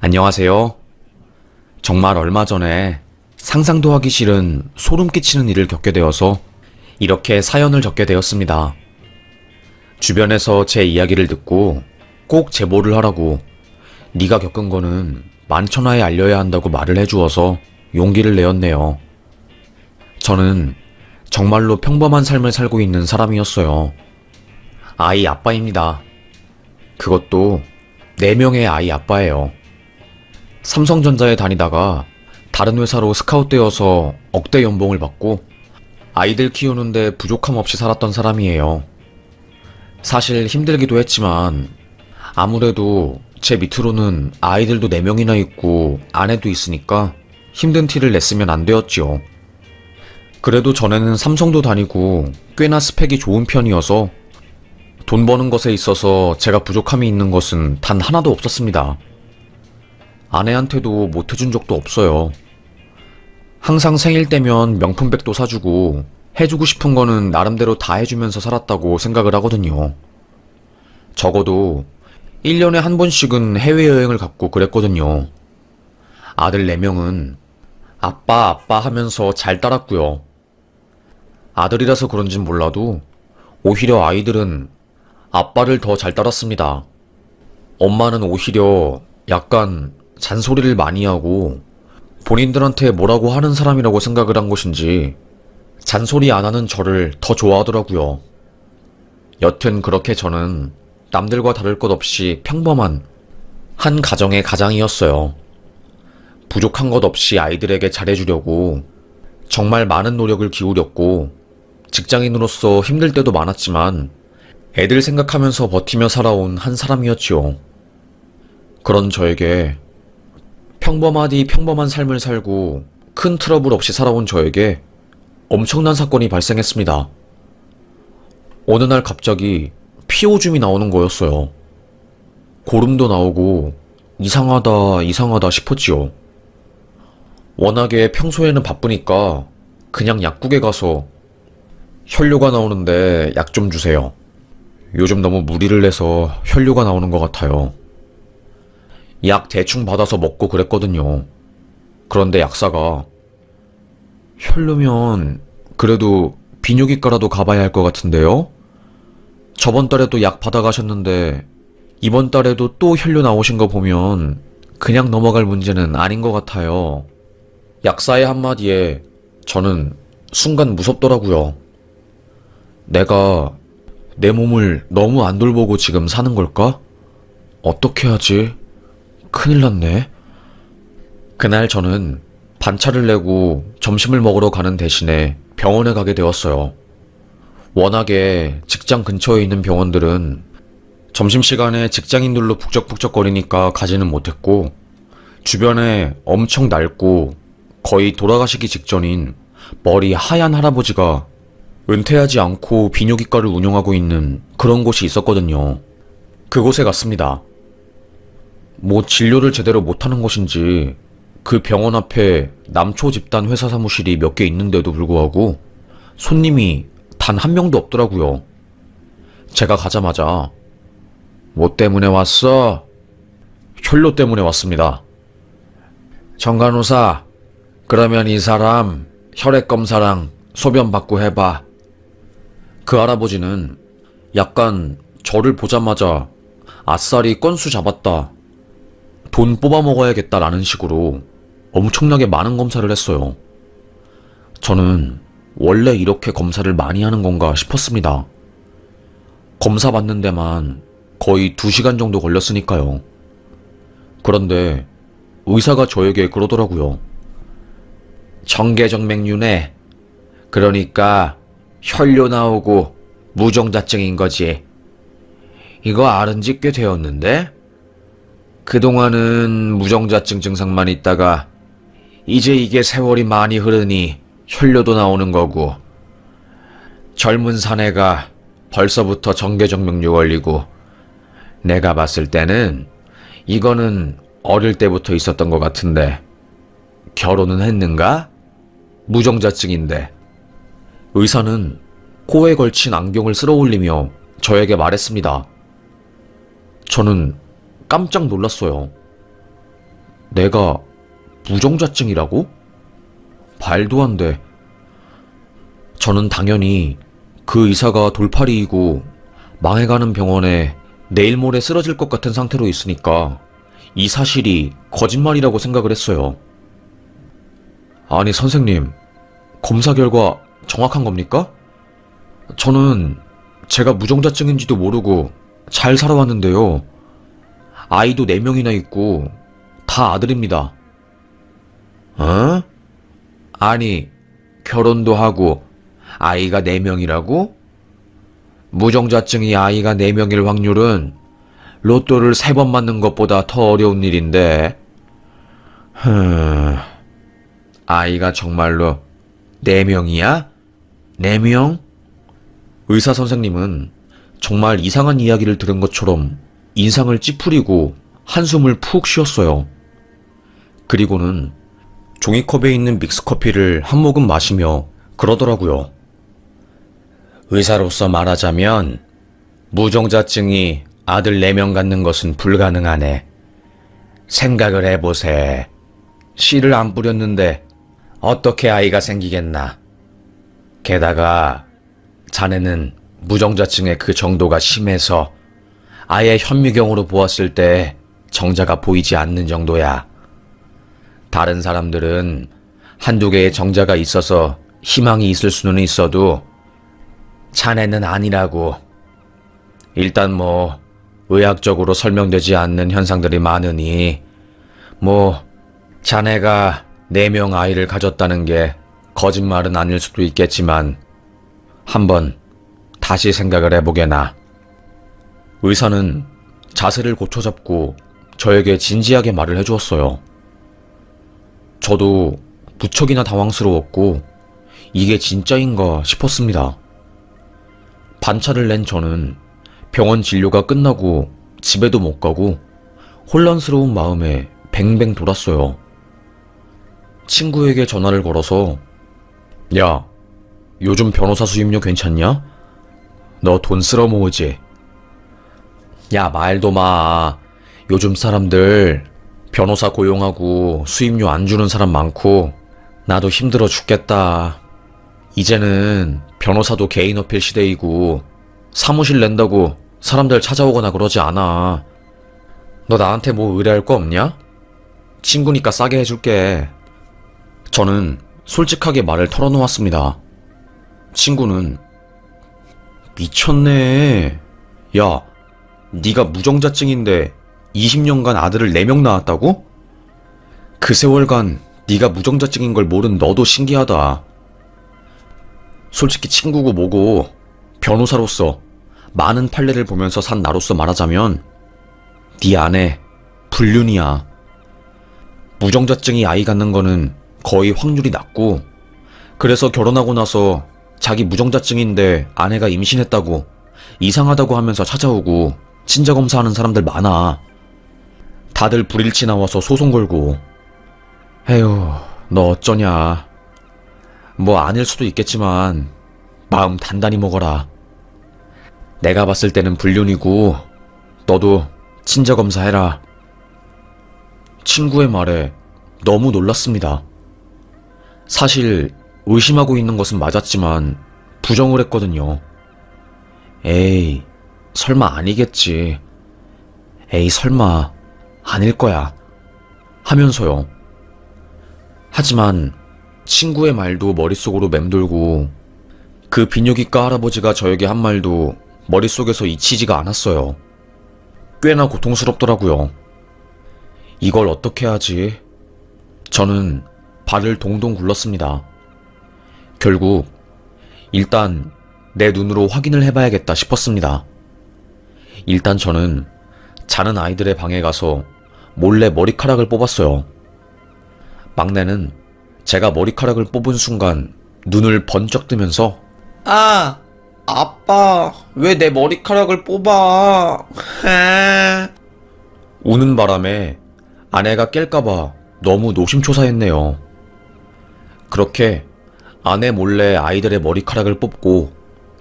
안녕하세요. 정말 얼마 전에 상상도 하기 싫은 소름 끼치는 일을 겪게 되어서 이렇게 사연을 적게 되었습니다. 주변에서 제 이야기를 듣고 꼭 제보를 하라고 네가 겪은 거는 만천하에 알려야 한다고 말을 해주어서 용기를 내었네요. 저는 정말로 평범한 삶을 살고 있는 사람이었어요. 아이 아빠입니다. 그것도 4명의 아이 아빠예요. 삼성전자에 다니다가 다른 회사로 스카웃되어서 억대 연봉을 받고 아이들 키우는데 부족함 없이 살았던 사람이에요. 사실 힘들기도 했지만 아무래도 제 밑으로는 아이들도 4명이나 있고 아내도 있으니까 힘든 티를 냈으면 안 되었지요. 그래도 전에는 삼성도 다니고 꽤나 스펙이 좋은 편이어서 돈 버는 것에 있어서 제가 부족함이 있는 것은 단 하나도 없었습니다. 아내한테도 못 해준 적도 없어요. 항상 생일 때면 명품백도 사주고 해주고 싶은 거는 나름대로 다 해주면서 살았다고 생각을 하거든요. 적어도 1년에 한 번씩은 해외여행을 갔고 그랬거든요. 아들 4명은 아빠 아빠 하면서 잘 따랐고요. 아들이라서 그런진 몰라도 오히려 아이들은 아빠를 더 잘 따랐습니다. 엄마는 오히려 약간 잔소리를 많이 하고 본인들한테 뭐라고 하는 사람이라고 생각을 한 것인지 잔소리 안 하는 저를 더 좋아하더라고요. 여튼 그렇게 저는 남들과 다를 것 없이 평범한 한 가정의 가장이었어요. 부족한 것 없이 아이들에게 잘해주려고 정말 많은 노력을 기울였고 직장인으로서 힘들 때도 많았지만 애들 생각하면서 버티며 살아온 한 사람이었지요. 그런 저에게 평범하디 평범한 삶을 살고 큰 트러블 없이 살아온 저에게 엄청난 사건이 발생했습니다. 어느 날 갑자기 피오줌이 나오는 거였어요. 고름도 나오고 이상하다 싶었지요. 워낙에 평소에는 바쁘니까 그냥 약국에 가서 혈뇨가 나오는데 약 좀 주세요. 요즘 너무 무리를 해서 혈뇨가 나오는 것 같아요. 약 대충 받아서 먹고 그랬거든요. 그런데 약사가 혈뇨면 그래도 비뇨기과라도 가봐야 할 것 같은데요? 저번 달에도 약 받아가셨는데 이번 달에도 또 혈뇨 나오신 거 보면 그냥 넘어갈 문제는 아닌 것 같아요. 약사의 한마디에 저는 순간 무섭더라고요. 내가 내 몸을 너무 안 돌보고 지금 사는 걸까? 어떻게 하지? 큰일 났네. 그날 저는 반차를 내고 점심을 먹으러 가는 대신에 병원에 가게 되었어요. 워낙에 직장 근처에 있는 병원들은 점심시간에 직장인들로 북적북적거리니까 가지는 못했고 주변에 엄청 낡고 거의 돌아가시기 직전인 머리 하얀 할아버지가 은퇴하지 않고 비뇨기과를 운영하고 있는 그런 곳이 있었거든요. 그곳에 갔습니다. 뭐 진료를 제대로 못하는 것인지 그 병원 앞에 남초 집단 회사 사무실이 몇 개 있는데도 불구하고 손님이 단 한 명도 없더라고요. 제가 가자마자 뭐 때문에 왔어? 혈뇨 때문에 왔습니다. 정간호사, 그러면 이 사람 혈액 검사랑 소변 받고 해봐. 그 할아버지는 약간 저를 보자마자 아싸리 건수 잡았다, 돈 뽑아 먹어야겠다 라는 식으로 엄청나게 많은 검사를 했어요. 저는 원래 이렇게 검사를 많이 하는 건가 싶었습니다. 검사 받는 데만 거의 2시간 정도 걸렸으니까요. 그런데 의사가 저에게 그러더라고요. 정계정맥류네. 그러니까 혈뇨 나오고 무정자증인 거지. 이거 앓은 지 꽤 되었는데? 그동안은 무정자증 증상만 있다가 이제 이게 세월이 많이 흐르니 혈뇨도 나오는 거고, 젊은 사내가 벌써부터 정계정맥류 걸리고, 내가 봤을 때는 이거는 어릴 때부터 있었던 것 같은데 결혼은 했는가? 무정자증인데. 의사는 코에 걸친 안경을 쓸어올리며 저에게 말했습니다. 저는 깜짝 놀랐어요. 내가 무정자증이라고? 말도 안 돼. 저는 당연히 그 의사가 돌팔이이고 망해가는 병원에 내일 모레 쓰러질 것 같은 상태로 있으니까 이 사실이 거짓말이라고 생각을 했어요. 아니 선생님, 검사 결과 정확한 겁니까? 저는 제가 무정자증인지도 모르고 잘 살아왔는데요. 아이도 4명이나 있고 다 아들입니다. 어? 아니, 결혼도 하고 아이가 4명이라고? 무정자증이 아이가 4명일 확률은 로또를 3번 맞는 것보다 더 어려운 일인데. 아이가 정말로 4명이야? 4명? 의사 선생님은 정말 이상한 이야기를 들은 것처럼 인상을 찌푸리고 한숨을 푹 쉬었어요. 그리고는 종이컵에 있는 믹스커피를 한 모금 마시며 그러더라고요. 의사로서 말하자면 무정자증이 아들 4명 갖는 것은 불가능하네. 생각을 해보세. 씨를 안 뿌렸는데 어떻게 아이가 생기겠나. 게다가 자네는 무정자증의 그 정도가 심해서 아예 현미경으로 보았을 때 정자가 보이지 않는 정도야. 다른 사람들은 한두 개의 정자가 있어서 희망이 있을 수는 있어도 자네는 아니라고. 일단 의학적으로 설명되지 않는 현상들이 많으니 자네가 4명 아이를 가졌다는 게 거짓말은 아닐 수도 있겠지만 한번 다시 생각을 해보게나. 의사는 자세를 고쳐잡고 저에게 진지하게 말을 해주었어요. 저도 무척이나 당황스러웠고 이게 진짜인가 싶었습니다. 반차를 낸 저는 병원 진료가 끝나고 집에도 못 가고 혼란스러운 마음에 뱅뱅 돌았어요. 친구에게 전화를 걸어서 야, 요즘 변호사 수임료 괜찮냐? 너 돈 쓸어 모으지? 야, 말도 마. 요즘 사람들 변호사 고용하고 수임료 안 주는 사람 많고 나도 힘들어 죽겠다. 이제는 변호사도 개인 어필 시대이고 사무실 낸다고 사람들 찾아오거나 그러지 않아. 너 나한테 뭐 의뢰할 거 없냐? 친구니까 싸게 해줄게. 저는 솔직하게 말을 털어놓았습니다. 친구는 미쳤네. 야, 네가 무정자증인데 20년간 아들을 4명 낳았다고? 그 세월간 네가 무정자증인 걸 모른 너도 신기하다. 솔직히 친구고 뭐고 변호사로서 많은 판례를 보면서 산 나로서 말하자면 네 아내 불륜이야. 무정자증이 아이 갖는 거는 거의 확률이 낮고 그래서 결혼하고 나서 자기 무정자증인데 아내가 임신했다고 이상하다고 하면서 찾아오고 친자검사하는 사람들 많아. 다들 불일치 나와서 소송 걸고. 에휴, 너 어쩌냐. 아닐 수도 있겠지만 마음 단단히 먹어라. 내가 봤을 때는 불륜이고 너도 친자검사 해라. 친구의 말에 너무 놀랐습니다. 사실 의심하고 있는 것은 맞았지만 부정을 했거든요. 에이, 설마 아니겠지. 에이, 설마 아닐 거야. 하면서요. 하지만 친구의 말도 머릿속으로 맴돌고 그 비뇨기과 할아버지가 저에게 한 말도 머릿속에서 잊히지가 않았어요. 꽤나 고통스럽더라고요. 이걸 어떻게 하지? 저는 발을 동동 굴렀습니다. 결국 일단 내 눈으로 확인을 해봐야겠다 싶었습니다. 일단 저는 자는 아이들의 방에 가서 몰래 머리카락을 뽑았어요. 막내는 제가 머리카락을 뽑은 순간 눈을 번쩍 뜨면서 아, 아빠, 왜 내 머리카락을 뽑아? 우는 바람에 아내가 깰까봐 너무 노심초사했네요. 그렇게 아내 몰래 아이들의 머리카락을 뽑고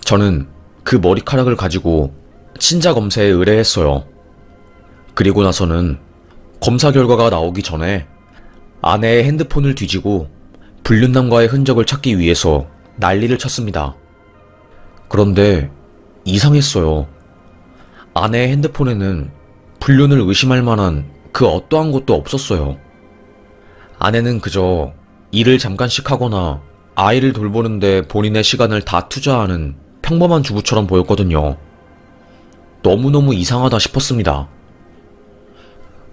저는 그 머리카락을 가지고 친자검사에 의뢰했어요. 그리고 나서는 검사 결과가 나오기 전에 아내의 핸드폰을 뒤지고 불륜남과의 흔적을 찾기 위해서 난리를 쳤습니다. 그런데 이상했어요. 아내의 핸드폰에는 불륜을 의심할 만한 그 어떠한 것도 없었어요. 아내는 그저 일을 잠깐씩 하거나 아이를 돌보는데 본인의 시간을 다 투자하는 평범한 주부처럼 보였거든요. 너무너무 이상하다 싶었습니다.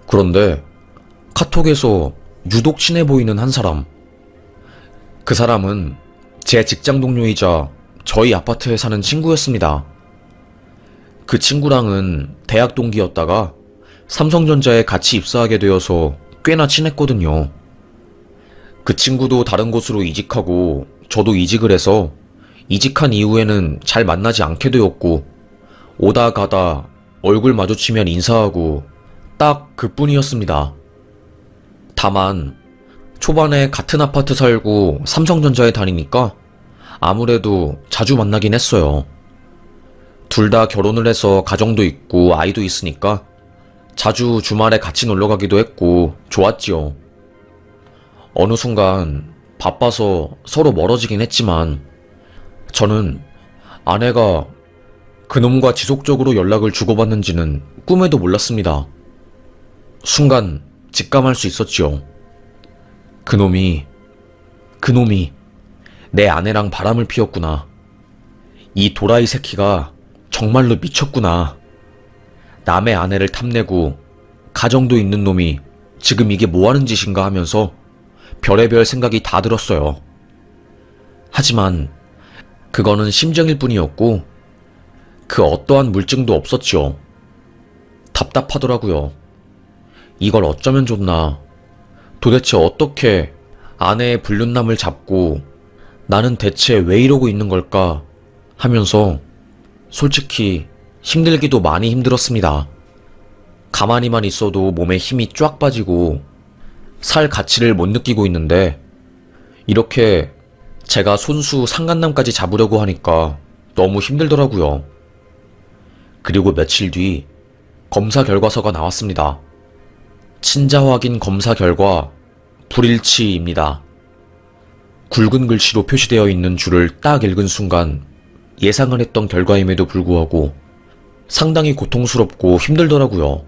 그런데 카톡에서 유독 친해 보이는 한 사람. 그 사람은 제 직장 동료이자 저희 아파트에 사는 친구였습니다. 그 친구랑은 대학 동기였다가 삼성전자에 같이 입사하게 되어서 꽤나 친했거든요. 그 친구도 다른 곳으로 이직하고 저도 이직을 해서 이직한 이후에는 잘 만나지 않게 되었고 오다 가다 얼굴 마주치면 인사하고 딱 그뿐이었습니다. 다만 초반에 같은 아파트 살고 삼성전자에 다니니까 아무래도 자주 만나긴 했어요. 둘 다 결혼을 해서 가정도 있고 아이도 있으니까 자주 주말에 같이 놀러 가기도 했고 좋았지요. 어느 순간 바빠서 서로 멀어지긴 했지만 저는 아내가 그놈과 지속적으로 연락을 주고받는지는 꿈에도 몰랐습니다. 순간 직감할 수 있었지요. 그놈이 내 아내랑 바람을 피웠구나. 이 도라이 새끼가 정말로 미쳤구나. 남의 아내를 탐내고 가정도 있는 놈이 지금 이게 뭐하는 짓인가 하면서 별의별 생각이 다 들었어요. 하지만 그거는 심정일 뿐이었고 그 어떠한 물증도 없었지요. 답답하더라고요. 이걸 어쩌면 좋나. 도대체 어떻게 아내의 불륜남을 잡고 나는 대체 왜 이러고 있는 걸까 하면서 솔직히 힘들기도 많이 힘들었습니다. 가만히만 있어도 몸에 힘이 쫙 빠지고 살 가치를 못 느끼고 있는데 이렇게 제가 손수 상간남까지 잡으려고 하니까 너무 힘들더라고요. 그리고 며칠 뒤 검사 결과서가 나왔습니다. 친자 확인 검사 결과 불일치입니다. 굵은 글씨로 표시되어 있는 줄을 딱 읽은 순간 예상을 했던 결과임에도 불구하고 상당히 고통스럽고 힘들더라고요.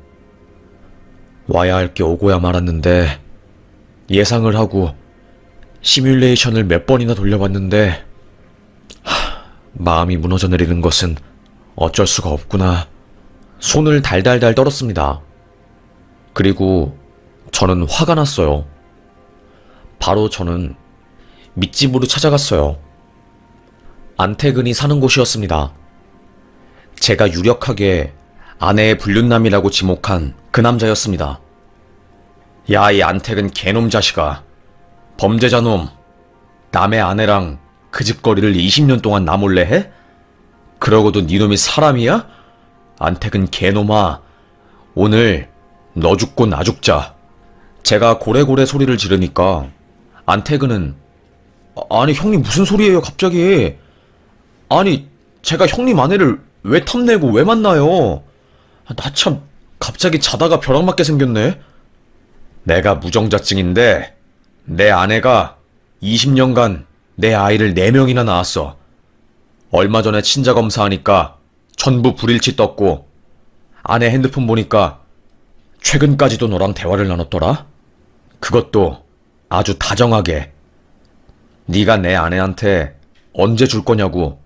와야 할 게 오고야 말았는데 예상을 하고 시뮬레이션을 몇 번이나 돌려봤는데 마음이 무너져 내리는 것은 어쩔 수가 없구나. 손을 달달달 떨었습니다. 그리고 저는 화가 났어요. 바로 저는 밑집으로 찾아갔어요. 안태근이 사는 곳이었습니다. 제가 유력하게 아내의 불륜남이라고 지목한 그 남자였습니다. 야, 이 안택은 개놈 자식아. 범죄자놈. 남의 아내랑 그 집거리를 20년 동안 나 몰래 해? 그러고도 니놈이 사람이야? 안택은 개놈아. 오늘 너 죽고 나 죽자. 제가 고래고래 소리를 지르니까 안태근은 아니 형님 무슨 소리예요 갑자기. 아니 제가 형님 아내를 왜 탐내고 왜 만나요? 나 참 갑자기 자다가 벼락 맞게 생겼네. 내가 무정자증인데 내 아내가 20년간 내 아이를 4명이나 낳았어. 얼마 전에 친자 검사하니까 전부 불일치 떴고 아내 핸드폰 보니까 최근까지도 너랑 대화를 나눴더라. 그것도 아주 다정하게. 네가 내 아내한테 언제 줄 거냐고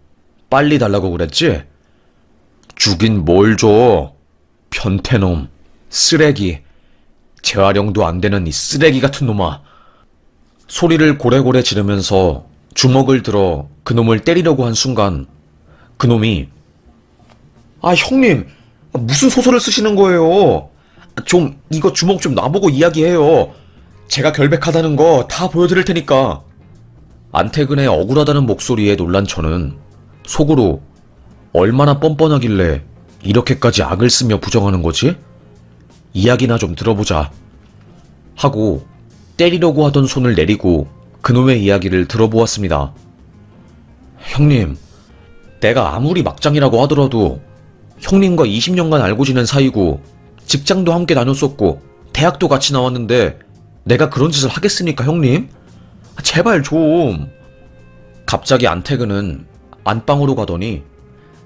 빨리 달라고 그랬지? 주긴 뭘 줘. 변태놈, 쓰레기, 재활용도 안 되는 이 쓰레기 같은 놈아. 소리를 고래고래 지르면서 주먹을 들어 그놈을 때리려고 한 순간 그놈이 형님 무슨 소설을 쓰시는 거예요? 좀 이거 주먹 좀 놔보고 이야기해요. 제가 결백하다는 거 다 보여드릴 테니까. 안태근의 억울하다는 목소리에 놀란 저는 속으로 얼마나 뻔뻔하길래 이렇게까지 악을 쓰며 부정하는 거지? 이야기나 좀 들어보자 하고 때리려고 하던 손을 내리고 그놈의 이야기를 들어보았습니다. 형님, 내가 아무리 막장이라고 하더라도 형님과 20년간 알고 지낸 사이고 직장도 함께 다녔었고 대학도 같이 나왔는데 내가 그런 짓을 하겠습니까, 형님? 제발 좀. 갑자기 안태근은 안방으로 가더니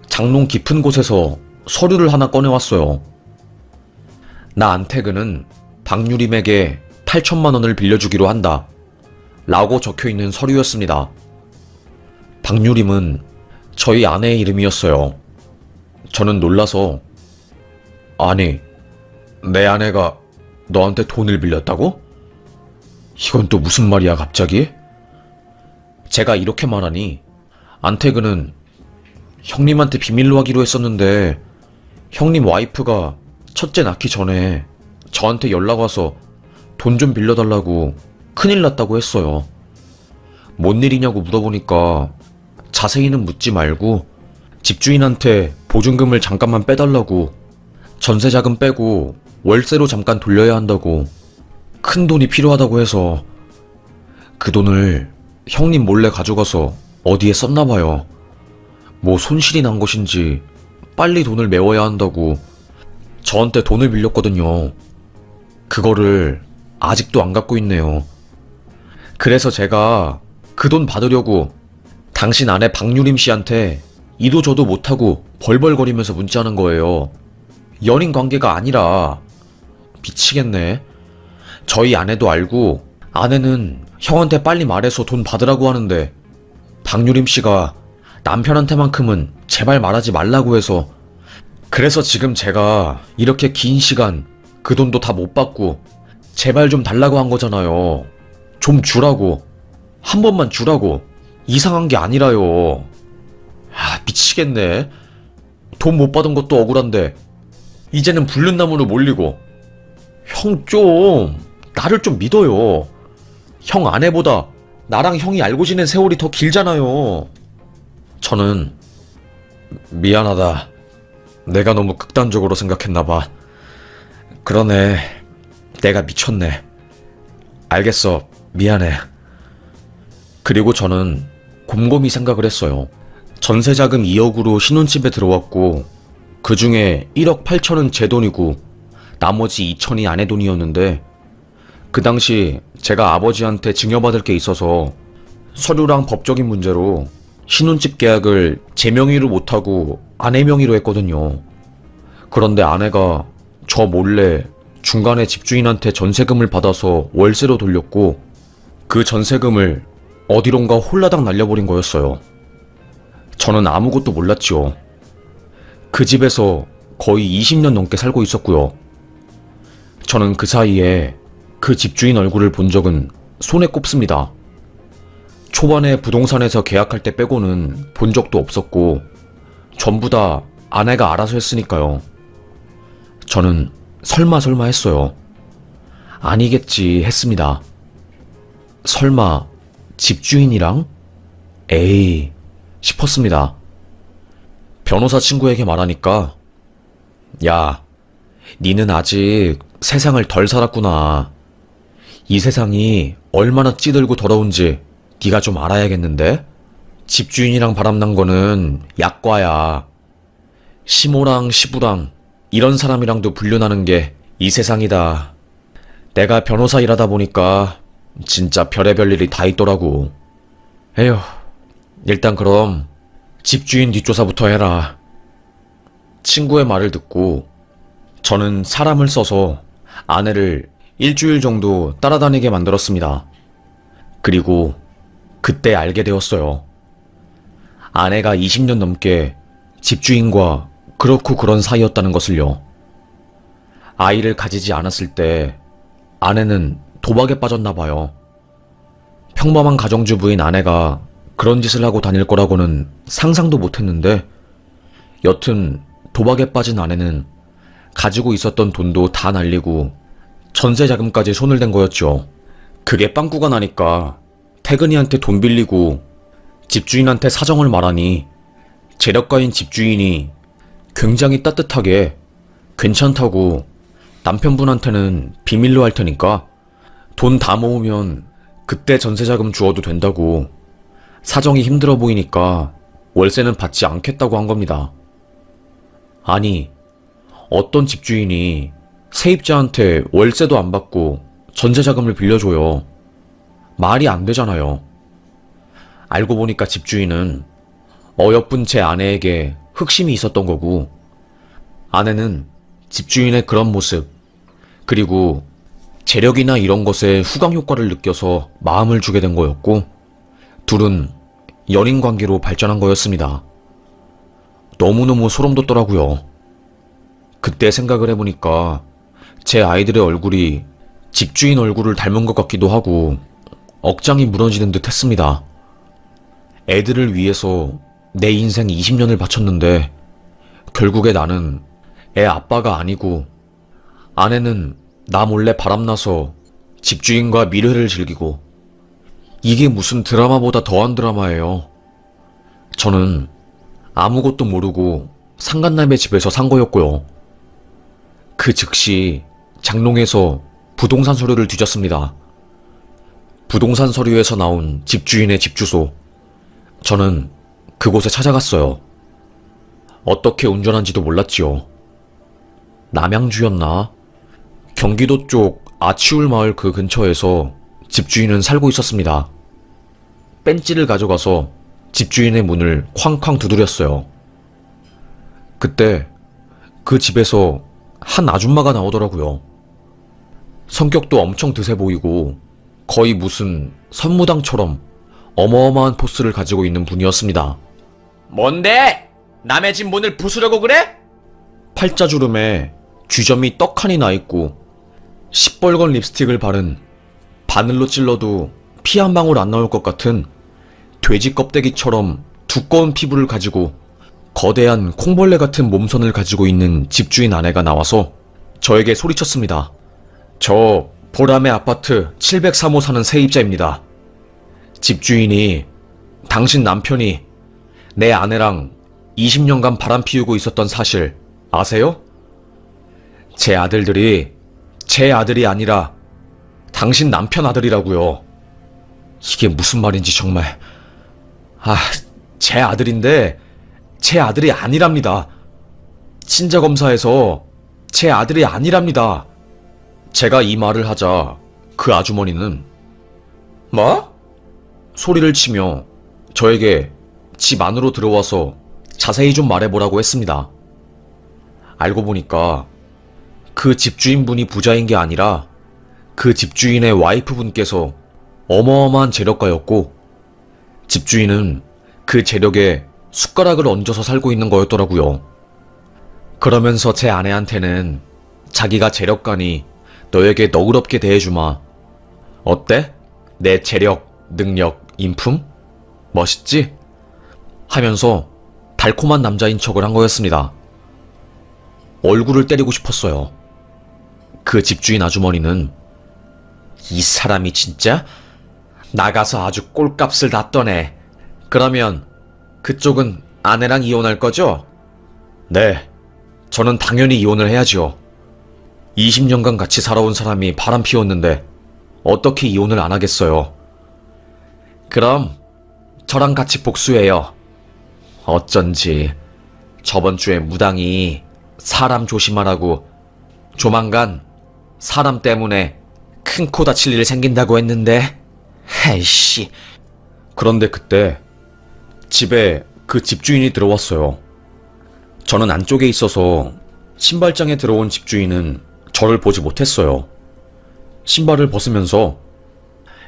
장롱 깊은 곳에서 서류를 하나 꺼내왔어요. 나 안태근은 박유림에게 8천만 원을 빌려주기로 한다. 라고 적혀있는 서류였습니다. 박유림은 저희 아내의 이름이었어요. 저는 놀라서 아니, 내 아내가 너한테 돈을 빌렸다고? 이건 또 무슨 말이야 갑자기? 제가 이렇게 말하니 안태근은 형님한테 비밀로 하기로 했었는데 형님 와이프가 첫째 낳기 전에 저한테 연락 와서 돈 좀 빌려달라고 큰일 났다고 했어요. 뭔 일이냐고 물어보니까 자세히는 묻지 말고 집주인한테 보증금을 잠깐만 빼달라고, 전세자금 빼고 월세로 잠깐 돌려야 한다고, 큰 돈이 필요하다고 해서 그 돈을 형님 몰래 가져가서 어디에 썼나봐요. 뭐 손실이 난 것인지 빨리 돈을 메워야 한다고 저한테 돈을 빌렸거든요. 그거를 아직도 안 갖고 있네요. 그래서 제가 그 돈 받으려고 당신 아내 박유림 씨한테 이도 저도 못하고 벌벌거리면서 문자하는 거예요. 연인 관계가 아니라. 미치겠네. 저희 아내도 알고 아내는 형한테 빨리 말해서 돈 받으라고 하는데 박유림 씨가 남편한테만큼은 제발 말하지 말라고 해서, 그래서 지금 제가 이렇게 긴 시간 그 돈도 다 못 받고 제발 좀 달라고 한 거잖아요. 좀 주라고. 한 번만 주라고. 이상한 게 아니라요. 미치겠네. 돈 못 받은 것도 억울한데 이제는 불륜 나무로 몰리고. 형 좀, 나를 좀 믿어요. 형 아내보다 나랑 형이 알고 지낸 세월이 더 길잖아요. 저는 미안하다. 내가 너무 극단적으로 생각했나봐. 그러네. 내가 미쳤네. 알겠어. 미안해. 그리고 저는 곰곰이 생각을 했어요. 전세자금 2억으로 신혼집에 들어왔고 그 중에 1억 8천은 제 돈이고 나머지 2천이 아내 돈이었는데, 그 당시 제가 아버지한테 증여받을 게 있어서 서류랑 법적인 문제로 신혼집 계약을 제 명의로 못하고 아내 명의로 했거든요. 그런데 아내가 저 몰래 중간에 집주인한테 전세금을 받아서 월세로 돌렸고 그 전세금을 어디론가 홀라당 날려버린 거였어요. 저는 아무것도 몰랐지요. 그 집에서 거의 20년 넘게 살고 있었고요. 저는 그 사이에 그 집주인 얼굴을 본 적은 손에 꼽습니다. 초반에 부동산에서 계약할 때 빼고는 본 적도 없었고 전부 다 아내가 알아서 했으니까요. 저는 설마 했어요. 아니겠지 했습니다. 설마 집주인이랑? 에이 싶었습니다. 변호사 친구에게 말하니까 야, 니는 아직 세상을 덜 살았구나. 이 세상이 얼마나 찌들고 더러운지 네가 좀 알아야겠는데? 집주인이랑 바람난 거는 약과야. 시모랑 시부랑 이런 사람이랑도 불륜하는 게 이 세상이다. 내가 변호사 일하다 보니까 진짜 별의별 일이 다 있더라고. 에휴, 일단 그럼 집주인 뒷조사부터 해라. 친구의 말을 듣고 저는 사람을 써서 아내를 일주일 정도 따라다니게 만들었습니다. 그리고 그때 알게 되었어요. 아내가 20년 넘게 집주인과 그렇고 그런 사이였다는 것을요. 아이를 가지지 않았을 때 아내는 도박에 빠졌나 봐요. 평범한 가정주부인 아내가 그런 짓을 하고 다닐 거라고는 상상도 못했는데, 여튼 도박에 빠진 아내는 가지고 있었던 돈도 다 날리고 전세 자금까지 손을 댄 거였죠. 그게 빵꾸가 나니까 태근이한테 돈 빌리고 집주인한테 사정을 말하니 재력가인 집주인이 굉장히 따뜻하게 괜찮다고 남편분한테는 비밀로 할 테니까 돈 다 모으면 그때 전세자금 주어도 된다고, 사정이 힘들어 보이니까 월세는 받지 않겠다고 한 겁니다. 아니, 어떤 집주인이 세입자한테 월세도 안 받고 전세자금을 빌려줘요. 말이 안 되잖아요. 알고 보니까 집주인은 어여쁜 제 아내에게 흑심이 있었던 거고, 아내는 집주인의 그런 모습, 그리고 재력이나 이런 것에 후광 효과를 느껴서 마음을 주게 된 거였고, 둘은 연인 관계로 발전한 거였습니다. 너무너무 소름 돋더라고요. 그때 생각을 해보니까 제 아이들의 얼굴이 집주인 얼굴을 닮은 것 같기도 하고 억장이 무너지는 듯 했습니다. 애들을 위해서 내 인생 20년을 바쳤는데 결국에 나는 애 아빠가 아니고, 아내는 나 몰래 바람나서 집주인과 미래를 즐기고, 이게 무슨 드라마보다 더한 드라마예요. 저는 아무것도 모르고 상간남의 집에서 산 거였고요. 그 즉시 장롱에서 부동산 서류를 뒤졌습니다. 부동산 서류에서 나온 집주인의 집 주소. 저는 그곳에 찾아갔어요. 어떻게 운전한지도 몰랐지요. 남양주였나? 경기도 쪽 아치울 마을 그 근처에서 집주인은 살고 있었습니다. 뺀지를 가져가서 집주인의 문을 쾅쾅 두드렸어요. 그때 그 집에서 한 아줌마가 나오더라고요. 성격도 엄청 드세 보이고 거의 무슨 선무당처럼 어마어마한 포스를 가지고 있는 분이었습니다. 뭔데? 남의 집 문을 부수려고 그래? 팔자주름에 쥐점이 떡하니 나있고 시뻘건 립스틱을 바른, 바늘로 찔러도 피 한 방울 안 나올 것 같은 돼지 껍데기처럼 두꺼운 피부를 가지고 거대한 콩벌레 같은 몸선을 가지고 있는 집주인 아내가 나와서 저에게 소리쳤습니다. 저 보람의 아파트 703호 사는 세입자입니다. 집주인이, 당신 남편이 내 아내랑 20년간 바람 피우고 있었던 사실 아세요? 제 아들들이 제 아들이 아니라 당신 남편 아들이라고요. 이게 무슨 말인지 정말. 제 아들인데 제 아들이 아니랍니다. 친자검사에서 제 아들이 아니랍니다. 제가 이 말을 하자 그 아주머니는 뭐? 소리를 치며 저에게 집 안으로 들어와서 자세히 좀 말해보라고 했습니다. 알고 보니까 그 집주인분이 부자인 게 아니라 그 집주인의 와이프분께서 어마어마한 재력가였고, 집주인은 그 재력에 숟가락을 얹어서 살고 있는 거였더라고요. 그러면서 제 아내한테는 자기가 재력가니 너에게 너그럽게 대해주마. 어때? 내 재력, 능력, 인품? 멋있지? 하면서 달콤한 남자인 척을 한 거였습니다. 얼굴을 때리고 싶었어요. 그 집주인 아주머니는 이 사람이 진짜? 나가서 아주 꼴값을 다 떠네. 그러면 그쪽은 아내랑 이혼할 거죠? 네, 저는 당연히 이혼을 해야지요. 20년간 같이 살아온 사람이 바람 피웠는데 어떻게 이혼을 안 하겠어요. 그럼 저랑 같이 복수해요. 어쩐지 저번 주에 무당이 사람 조심하라고 조만간 사람 때문에 큰 코 다칠 일 생긴다고 했는데, 에이씨. 그런데 그때 집에 그 집주인이 들어왔어요. 저는 안쪽에 있어서 신발장에 들어온 집주인은 저를 보지 못했어요. 신발을 벗으면서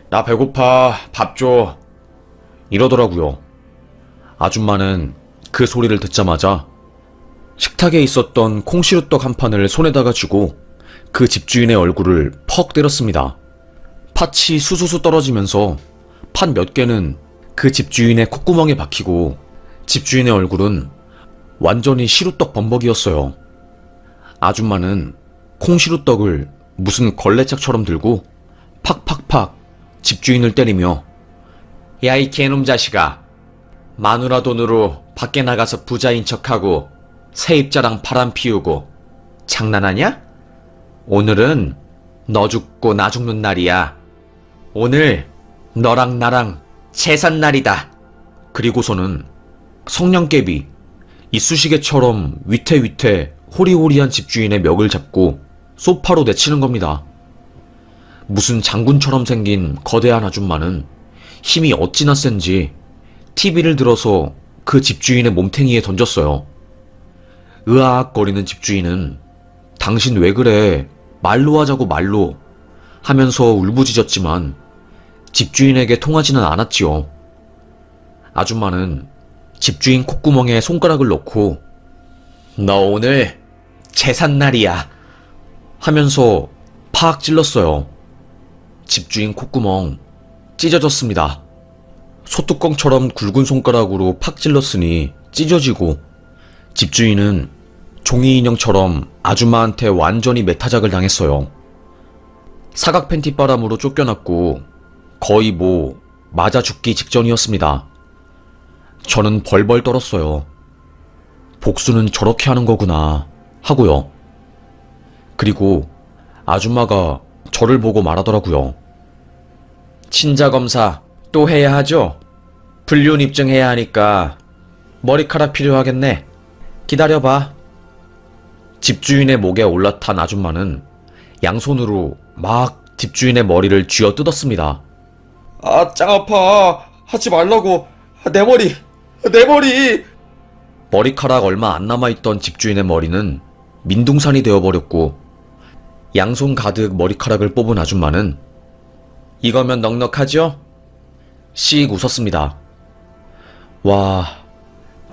나 배고파, 밥 줘, 이러더라고요. 아줌마는 그 소리를 듣자마자 식탁에 있었던 콩시루떡 한 판을 손에다가 쥐고 그 집주인의 얼굴을 퍽 때렸습니다. 팥이 수수수 떨어지면서 팥 몇 개는 그 집주인의 콧구멍에 박히고 집주인의 얼굴은 완전히 시루떡 범벅이었어요. 아줌마는 콩시루떡을 무슨 걸레짝처럼 들고 팍팍팍 집주인을 때리며 야, 이 개놈 자식아, 마누라 돈으로 밖에 나가서 부자인 척하고 세입자랑 바람 피우고 장난하냐? 오늘은 너 죽고 나 죽는 날이야. 오늘 너랑 나랑 제삿날이다. 그리고서는 성냥개비, 이쑤시개처럼 위태위태 호리호리한 집주인의 멱을 잡고 소파로 내치는 겁니다. 무슨 장군처럼 생긴 거대한 아줌마는 힘이 어찌나 센지 TV를 들어서 그 집주인의 몸탱이에 던졌어요. 으악거리는 집주인은 당신 왜 그래? 말로 하자고 말로 하면서 울부짖었지만 집주인에게 통하지는 않았지요. 아줌마는 집주인 콧구멍에 손가락을 넣고 너 오늘 제삿날이야 하면서 팍 찔렀어요. 집주인 콧구멍 찢어졌습니다. 소뚜껑처럼 굵은 손가락으로 팍 찔렀으니 찢어지고 집주인은 종이 인형처럼 아줌마한테 완전히 매타작을 당했어요. 사각 팬티 바람으로 쫓겨났고 거의 맞아 죽기 직전이었습니다. 저는 벌벌 떨었어요. 복수는 저렇게 하는 거구나 하고요. 그리고 아줌마가 저를 보고 말하더라고요. 친자검사 또 해야 하죠? 불륜 입증해야 하니까 머리카락 필요하겠네. 기다려봐. 집주인의 목에 올라탄 아줌마는 양손으로 막 집주인의 머리를 쥐어 뜯었습니다. 아, 짱 아파. 하지 말라고. 내 머리. 머리카락 얼마 안 남아있던 집주인의 머리는 민둥산이 되어버렸고 양손 가득 머리카락을 뽑은 아줌마는 이거면 넉넉하죠? 씩 웃었습니다. 와,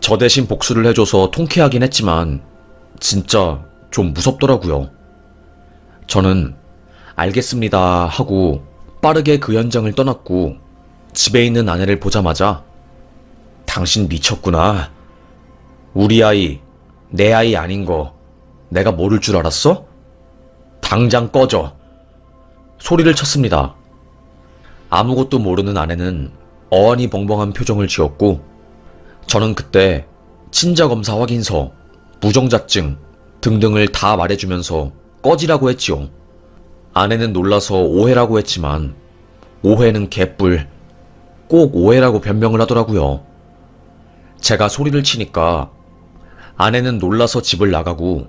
저 대신 복수를 해줘서 통쾌하긴 했지만 진짜 좀 무섭더라고요. 저는 알겠습니다 하고 빠르게 그 현장을 떠났고 집에 있는 아내를 보자마자 당신 미쳤구나. 우리 아이, 내 아이 아닌 거 내가 모를 줄 알았어? 당장 꺼져. 소리를 쳤습니다. 아무것도 모르는 아내는 어안이 벙벙한 표정을 지었고 저는 그때 친자검사 확인서, 부정자증 등등을 다 말해주면서 꺼지라고 했지요. 아내는 놀라서 오해라고 했지만 오해는 개뿔, 꼭 오해라고 변명을 하더라고요. 제가 소리를 치니까 아내는 놀라서 집을 나가고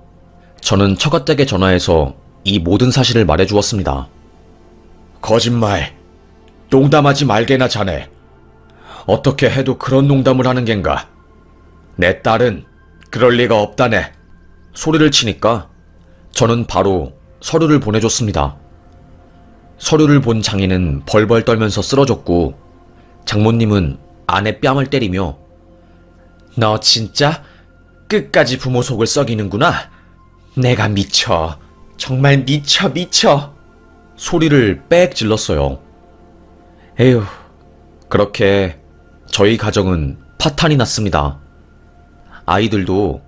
저는 처갓댁에 전화해서 이 모든 사실을 말해주었습니다. 거짓말, 농담하지 말게나 자네. 어떻게 해도 그런 농담을 하는 겐가. 내 딸은 그럴 리가 없다네. 소리를 치니까 저는 바로 서류를 보내줬습니다. 서류를 본 장인은 벌벌 떨면서 쓰러졌고 장모님은 아내 뺨을 때리며 너 진짜 끝까지 부모 속을 썩이는구나. 내가 미쳐. 정말 미쳐. 소리를 빽 질렀어요. 에휴, 그렇게 저희 가정은 파탄이 났습니다. 아이들도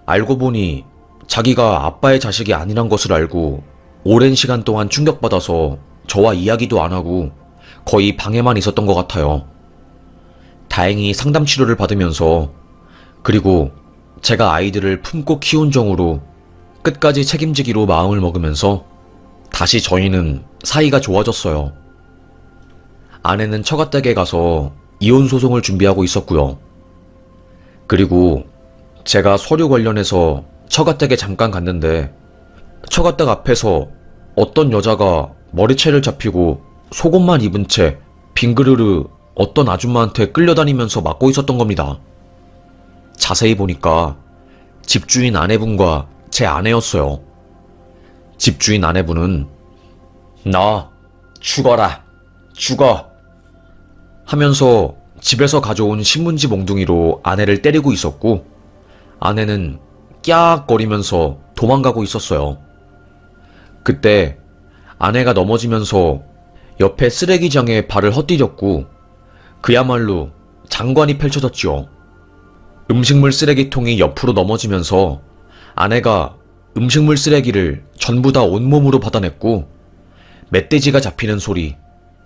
알고 보니 자기가 아빠의 자식이 아니란 것을 알고 오랜 시간 동안 충격받아서 저와 이야기도 안 하고 거의 방에만 있었던 것 같아요. 다행히 상담 치료를 받으면서 그리고 제가 아이들을 품고 키운 정으로 끝까지 책임지기로 마음을 먹으면서 다시 저희는 사이가 좋아졌어요. 아내는 처갓댁에 가서 이혼 소송을 준비하고 있었고요. 그리고 제가 서류 관련해서 처갓댁에 잠깐 갔는데 처갓댁 앞에서 어떤 여자가 머리채를 잡히고 속옷만 입은 채 빙그르르 어떤 아줌마한테 끌려다니면서 맞고 있었던 겁니다. 자세히 보니까 집주인 아내분과 제 아내였어요. 집주인 아내분은 너 죽어라, 죽어 하면서 집에서 가져온 신문지 몽둥이로 아내를 때리고 있었고 아내는 깍거리면서 도망가고 있었어요. 그때 아내가 넘어지면서 옆에 쓰레기장에 발을 헛디뎠고 그야말로 장관이 펼쳐졌지요. 음식물 쓰레기통이 옆으로 넘어지면서 아내가 음식물 쓰레기를 전부 다 온몸으로 받아냈고 멧돼지가 잡히는 소리,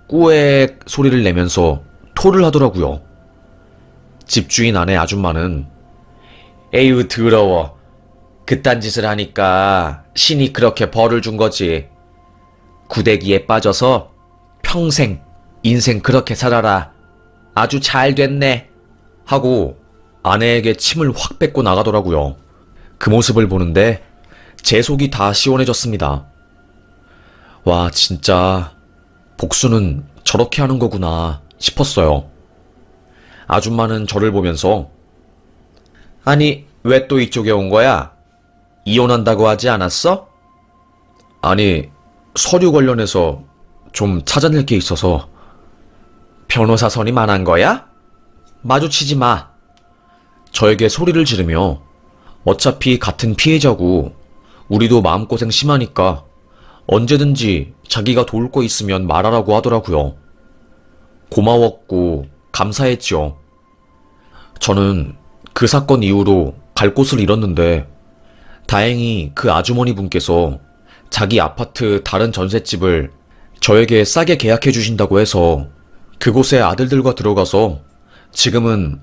꾸액 소리를 내면서 토를 하더라고요. 집주인 아내 아줌마는 에휴 더러워. 그딴 짓을 하니까 신이 그렇게 벌을 준 거지. 구데기에 빠져서 평생 인생 그렇게 살아라. 아주 잘 됐네. 하고 아내에게 침을 확 뱉고 나가더라고요. 그 모습을 보는데 제 속이 다 시원해졌습니다. 와, 진짜 복수는 저렇게 하는 거구나 싶었어요. 아줌마는 저를 보면서 아니, 왜 또 이쪽에 온 거야? 이혼한다고 하지 않았어? 아니, 서류 관련해서 좀 찾아낼 게 있어서. 변호사 선임 안 한 거야? 마주치지 마. 저에게 소리를 지르며 어차피 같은 피해자고 우리도 마음고생 심하니까 언제든지 자기가 도울 거 있으면 말하라고 하더라고요. 고마웠고 감사했죠. 저는 그 사건 이후로 갈 곳을 잃었는데 다행히 그 아주머니 분께서 자기 아파트 다른 전셋집을 저에게 싸게 계약해 주신다고 해서 그곳에 아들들과 들어가서 지금은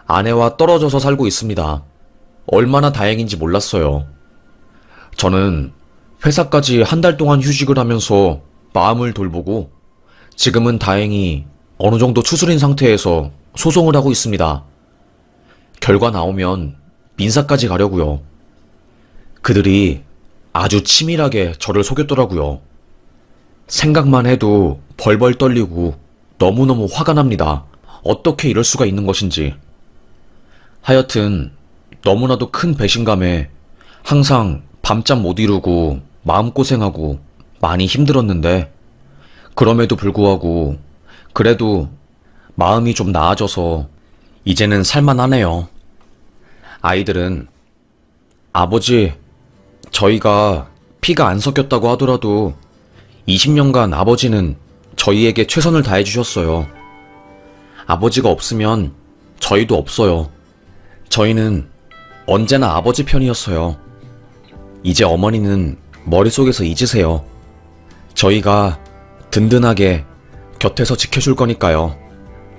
아내와 떨어져서 살고 있습니다. 얼마나 다행인지 몰랐어요. 저는 회사까지 한 달 동안 휴직을 하면서 마음을 돌보고 지금은 다행히 어느 정도 추스린 상태에서 소송을 하고 있습니다. 결과 나오면 민사까지 가려고요. 그들이 아주 치밀하게 저를 속였더라고요. 생각만 해도 벌벌 떨리고 너무너무 화가 납니다. 어떻게 이럴 수가 있는 것인지. 하여튼 너무나도 큰 배신감에 항상 밤잠 못 이루고 마음고생하고 많이 힘들었는데 그럼에도 불구하고 그래도 마음이 좀 나아져서 이제는 살만하네요. 아이들은 아버지, 저희가 피가 안 섞였다고 하더라도 20년간 아버지는 저희에게 최선을 다해 주셨어요. 아버지가 없으면 저희도 없어요. 저희는 언제나 아버지 편이었어요. 이제 어머니는 머릿속에서 잊으세요. 저희가 든든하게 곁에서 지켜줄 거니까요.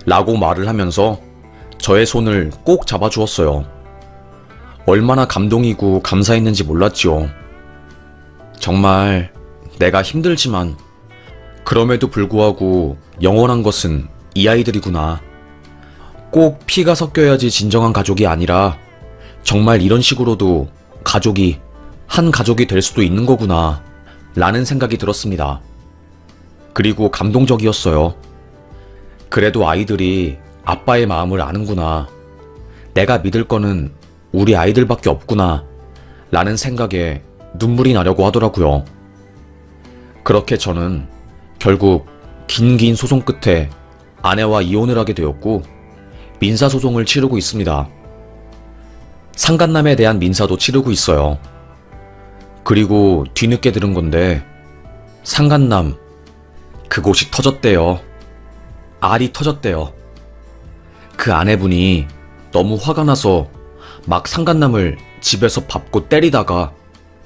라고 말을 하면서 저의 손을 꼭 잡아주었어요. 얼마나 감동이고 감사했는지 몰랐지요. 정말 내가 힘들지만 그럼에도 불구하고 영원한 것은 이 아이들이구나. 꼭 피가 섞여야지 진정한 가족이 아니라 정말 이런 식으로도 가족이 한 가족이 될 수도 있는 거구나 라는 생각이 들었습니다. 그리고 감동적이었어요. 그래도 아이들이 아빠의 마음을 아는구나. 내가 믿을 거는 우리 아이들밖에 없구나 라는 생각에 눈물이 나려고 하더라고요. 그렇게 저는 결국 긴 소송 끝에 아내와 이혼을 하게 되었고 민사소송을 치르고 있습니다. 상간남에 대한 민사도 치르고 있어요. 그리고 뒤늦게 들은 건데 상간남 그곳이 터졌대요. 알이 터졌대요. 그 아내분이 너무 화가 나서 막 상간남을 집에서 밟고 때리다가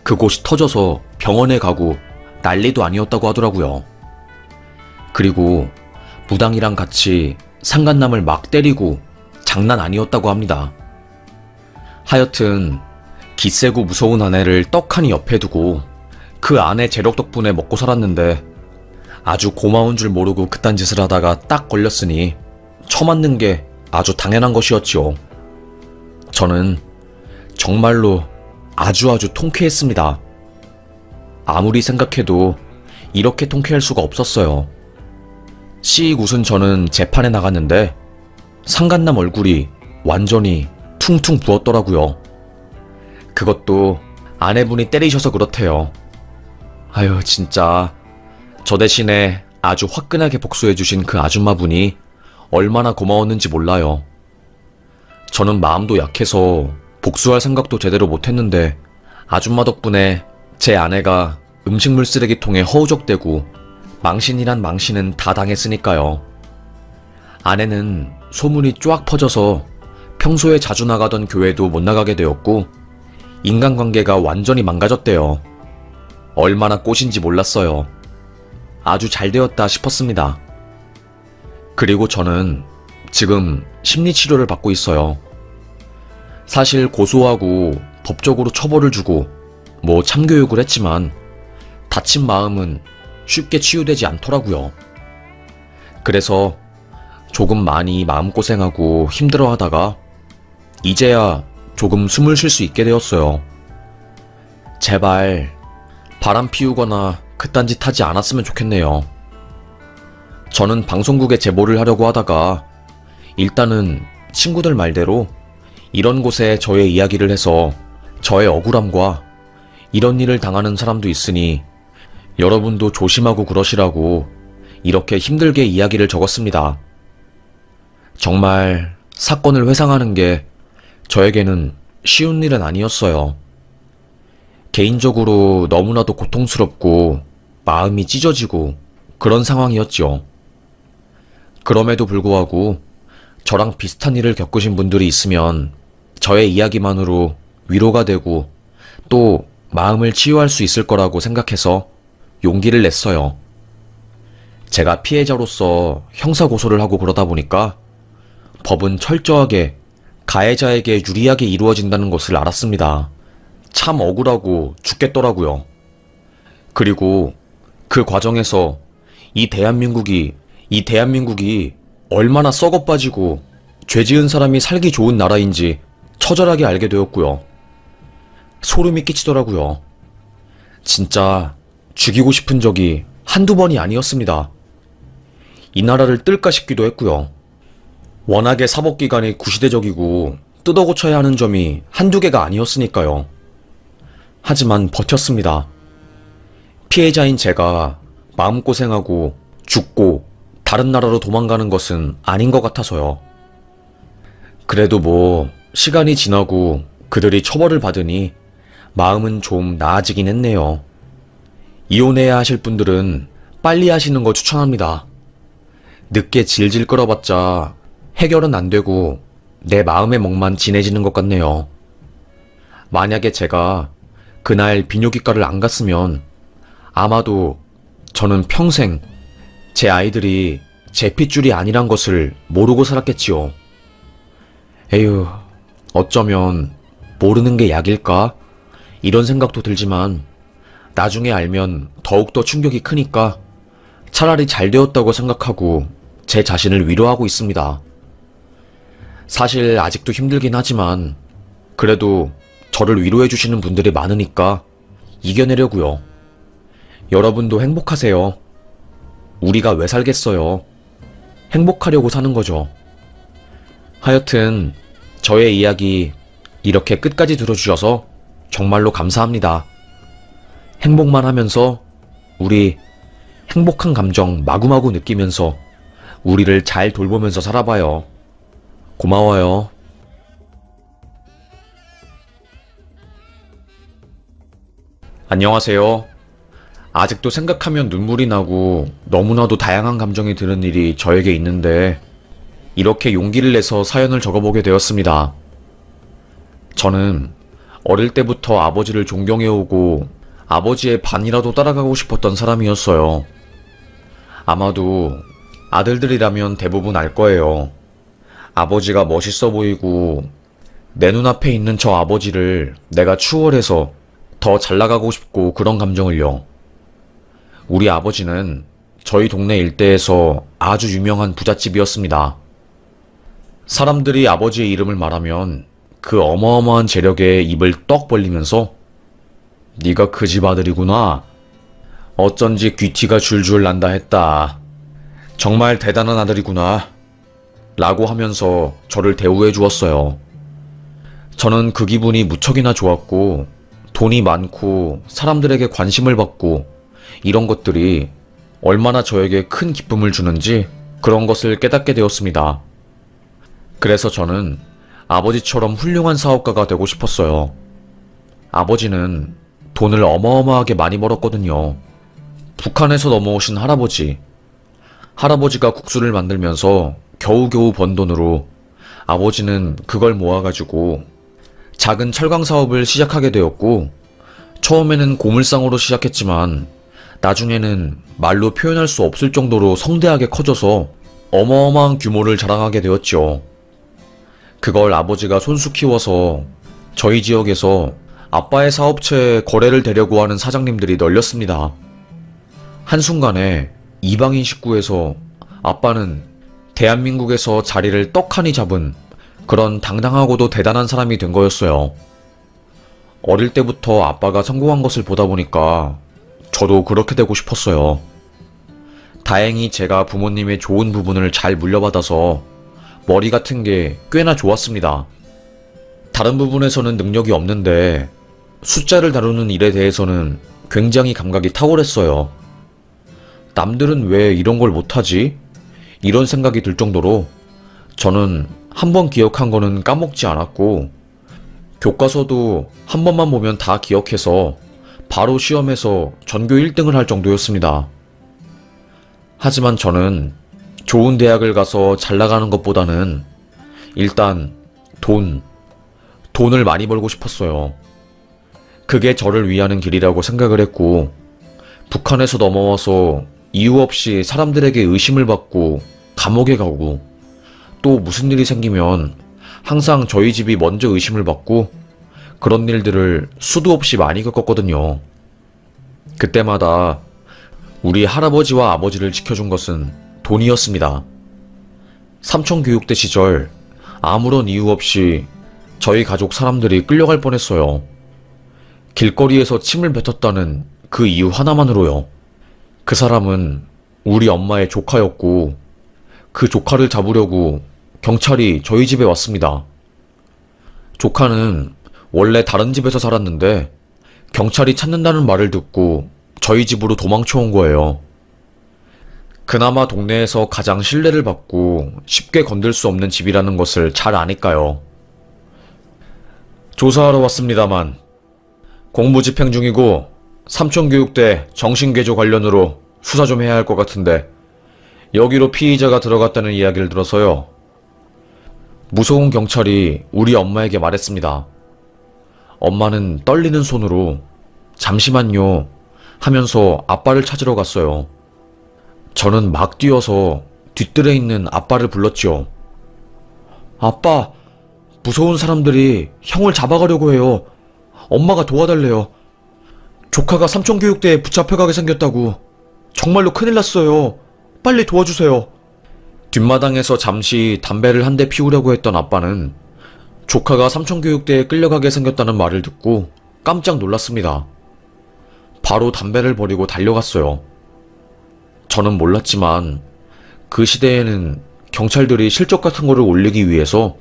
그곳이 터져서 병원에 가고 난리도 아니었다고 하더라고요. 그리고 무당이랑 같이 상간남을 막 때리고 장난 아니었다고 합니다. 하여튼 기세고 무서운 아내를 떡하니 옆에 두고 그 아내 재력 덕분에 먹고 살았는데 아주 고마운 줄 모르고 그딴 짓을 하다가 딱 걸렸으니 처맞는 게 아주 당연한 것이었지요. 저는 정말로 아주 통쾌했습니다. 아무리 생각해도 이렇게 통쾌할 수가 없었어요. 씩 웃은 저는 재판에 나갔는데 상간남 얼굴이 완전히 퉁퉁 부었더라고요. 그것도 아내분이 때리셔서 그렇대요. 아유, 진짜 저 대신에 아주 화끈하게 복수해주신 그 아줌마분이 얼마나 고마웠는지 몰라요. 저는 마음도 약해서 복수할 생각도 제대로 못했는데 아줌마 덕분에 제 아내가 음식물 쓰레기통에 허우적대고 망신이란 망신은 다 당했으니까요. 아내는 소문이 쫙 퍼져서 평소에 자주 나가던 교회도 못 나가게 되었고 인간관계가 완전히 망가졌대요. 얼마나 꽃인지 몰랐어요. 아주 잘 되었다 싶었습니다. 그리고 저는 지금 심리치료를 받고 있어요. 사실 고소하고 법적으로 처벌을 주고 뭐 참교육을 했지만 다친 마음은 쉽게 치유되지 않더라고요. 그래서 조금 많이 마음고생하고 힘들어하다가 이제야 조금 숨을 쉴 수 있게 되었어요. 제발 바람 피우거나 그딴 짓 하지 않았으면 좋겠네요. 저는 방송국에 제보를 하려고 하다가 일단은 친구들 말대로 이런 곳에 저의 이야기를 해서 저의 억울함과 이런 일을 당하는 사람도 있으니 여러분도 조심하고 그러시라고 이렇게 힘들게 이야기를 적었습니다. 정말 사건을 회상하는 게 저에게는 쉬운 일은 아니었어요. 개인적으로 너무나도 고통스럽고 마음이 찢어지고 그런 상황이었죠. 그럼에도 불구하고 저랑 비슷한 일을 겪으신 분들이 있으면 저의 이야기만으로 위로가 되고 또 마음을 치유할 수 있을 거라고 생각해서 용기를 냈어요. 제가 피해자로서 형사고소를 하고 그러다 보니까 법은 철저하게 가해자에게 유리하게 이루어진다는 것을 알았습니다. 참 억울하고 죽겠더라고요. 그리고 그 과정에서 이 대한민국이 얼마나 썩어 빠지고 죄 지은 사람이 살기 좋은 나라인지 처절하게 알게 되었고요. 소름이 끼치더라고요. 진짜 죽이고 싶은 적이 한두 번이 아니었습니다. 이 나라를 뜰까 싶기도 했고요. 워낙에 사법기관이 구시대적이고 뜯어고쳐야 하는 점이 한두 개가 아니었으니까요. 하지만 버텼습니다. 피해자인 제가 마음고생하고 죽고 다른 나라로 도망가는 것은 아닌 것 같아서요. 그래도 뭐 시간이 지나고 그들이 처벌을 받으니 마음은 좀 나아지긴 했네요. 이혼해야 하실 분들은 빨리 하시는 거 추천합니다. 늦게 질질 끌어봤자 해결은 안 되고 내 마음의 멍만 진해지는 것 같네요. 만약에 제가 그날 비뇨기과를 안 갔으면 아마도 저는 평생 제 아이들이 제 핏줄이 아니란 것을 모르고 살았겠지요. 에휴, 어쩌면 모르는 게 약일까? 이런 생각도 들지만 나중에 알면 더욱더 충격이 크니까 차라리 잘 되었다고 생각하고 제 자신을 위로하고 있습니다. 사실 아직도 힘들긴 하지만 그래도 저를 위로해주시는 분들이 많으니까 이겨내려고요. 여러분도 행복하세요. 우리가 왜 살겠어요? 행복하려고 사는 거죠. 하여튼 저의 이야기 이렇게 끝까지 들어주셔서 정말로 감사합니다. 행복만 하면서 우리 행복한 감정 마구마구 느끼면서 우리를 잘 돌보면서 살아봐요. 고마워요. 안녕하세요. 아직도 생각하면 눈물이 나고 너무나도 다양한 감정이 드는 일이 저에게 있는데 이렇게 용기를 내서 사연을 적어보게 되었습니다. 저는 어릴 때부터 아버지를 존경해오고 아버지의 반이라도 따라가고 싶었던 사람이었어요. 아마도 아들들이라면 대부분 알 거예요. 아버지가 멋있어 보이고 내 눈앞에 있는 저 아버지를 내가 추월해서 더 잘나가고 싶고 그런 감정을요. 우리 아버지는 저희 동네 일대에서 아주 유명한 부잣집이었습니다. 사람들이 아버지의 이름을 말하면 그 어마어마한 재력에 입을 떡 벌리면서 네가 그 집 아들이구나. 어쩐지 귀티가 줄줄 난다 했다. 정말 대단한 아들이구나. 라고 하면서 저를 대우해 주었어요. 저는 그 기분이 무척이나 좋았고 돈이 많고 사람들에게 관심을 받고 이런 것들이 얼마나 저에게 큰 기쁨을 주는지 그런 것을 깨닫게 되었습니다. 그래서 저는 아버지처럼 훌륭한 사업가가 되고 싶었어요. 아버지는 돈을 어마어마하게 많이 벌었거든요. 북한에서 넘어오신 할아버지. 할아버지가 국수를 만들면서 겨우겨우 번 돈으로 아버지는 그걸 모아가지고 작은 철강 사업을 시작하게 되었고 처음에는 고물상으로 시작했지만 나중에는 말로 표현할 수 없을 정도로 성대하게 커져서 어마어마한 규모를 자랑하게 되었죠. 그걸 아버지가 손수 키워서 저희 지역에서 아빠의 사업체에 거래를 되려고 하는 사장님들이 널렸습니다. 한순간에 이방인 식구에서 아빠는 대한민국에서 자리를 떡하니 잡은 그런 당당하고도 대단한 사람이 된 거였어요. 어릴 때부터 아빠가 성공한 것을 보다 보니까 저도 그렇게 되고 싶었어요. 다행히 제가 부모님의 좋은 부분을 잘 물려받아서 머리 같은 게 꽤나 좋았습니다. 다른 부분에서는 능력이 없는데 숫자를 다루는 일에 대해서는 굉장히 감각이 탁월했어요. 남들은 왜 이런 걸 못하지? 이런 생각이 들 정도로 저는 한 번 기억한 거는 까먹지 않았고, 교과서도 한 번만 보면 다 기억해서 바로 시험에서 전교 1등을 할 정도였습니다. 하지만 저는 좋은 대학을 가서 잘 나가는 것보다는 일단 돈을 많이 벌고 싶었어요. 그게 저를 위하는 길이라고 생각을 했고, 북한에서 넘어와서 이유 없이 사람들에게 의심을 받고 감옥에 가고, 또 무슨 일이 생기면 항상 저희 집이 먼저 의심을 받고, 그런 일들을 수도 없이 많이 겪었거든요. 그때마다 우리 할아버지와 아버지를 지켜준 것은 돈이었습니다. 삼촌교육대 시절 아무런 이유 없이 저희 가족 사람들이 끌려갈 뻔했어요. 길거리에서 침을 뱉었다는 그 이유 하나만으로요. 그 사람은 우리 엄마의 조카였고, 그 조카를 잡으려고 경찰이 저희 집에 왔습니다. 조카는 원래 다른 집에서 살았는데 경찰이 찾는다는 말을 듣고 저희 집으로 도망쳐 온 거예요. 그나마 동네에서 가장 신뢰를 받고 쉽게 건들 수 없는 집이라는 것을 잘 아니까요. 조사하러 왔습니다만 공무 집행 중이고 삼촌교육대 정신개조 관련으로 수사 좀 해야 할 것 같은데 여기로 피의자가 들어갔다는 이야기를 들어서요. 무서운 경찰이 우리 엄마에게 말했습니다. 엄마는 떨리는 손으로 잠시만요 하면서 아빠를 찾으러 갔어요. 저는 막 뛰어서 뒷뜰에 있는 아빠를 불렀죠. 아빠, 무서운 사람들이 형을 잡아가려고 해요. 엄마가 도와달래요. 조카가 삼촌교육대에 붙잡혀가게 생겼다고. 정말로 큰일 났어요. 빨리 도와주세요. 뒷마당에서 잠시 담배를 한 대 피우려고 했던 아빠는 조카가 삼촌교육대에 끌려가게 생겼다는 말을 듣고 깜짝 놀랐습니다. 바로 담배를 버리고 달려갔어요. 저는 몰랐지만 그 시대에는 경찰들이 실적 같은 거를 올리기 위해서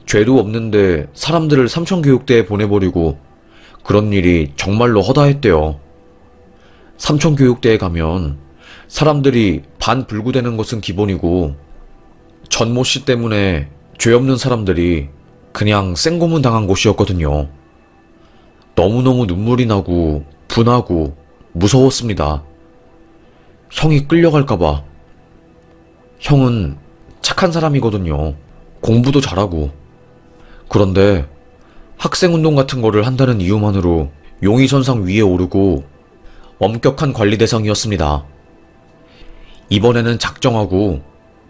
죄도 없는데 사람들을 삼촌교육대에 보내버리고 그런 일이 정말로 허다했대요. 삼촌교육대에 가면 사람들이 반불구되는 것은 기본이고 전모 씨 때문에 죄 없는 사람들이 그냥 생고문 당한 곳이었거든요. 너무너무 눈물이 나고 분하고 무서웠습니다. 형이 끌려갈까봐. 형은 착한 사람이거든요. 공부도 잘하고. 그런데 학생운동 같은 거를 한다는 이유만으로 용의선상 위에 오르고 엄격한 관리 대상이었습니다. 이번에는 작정하고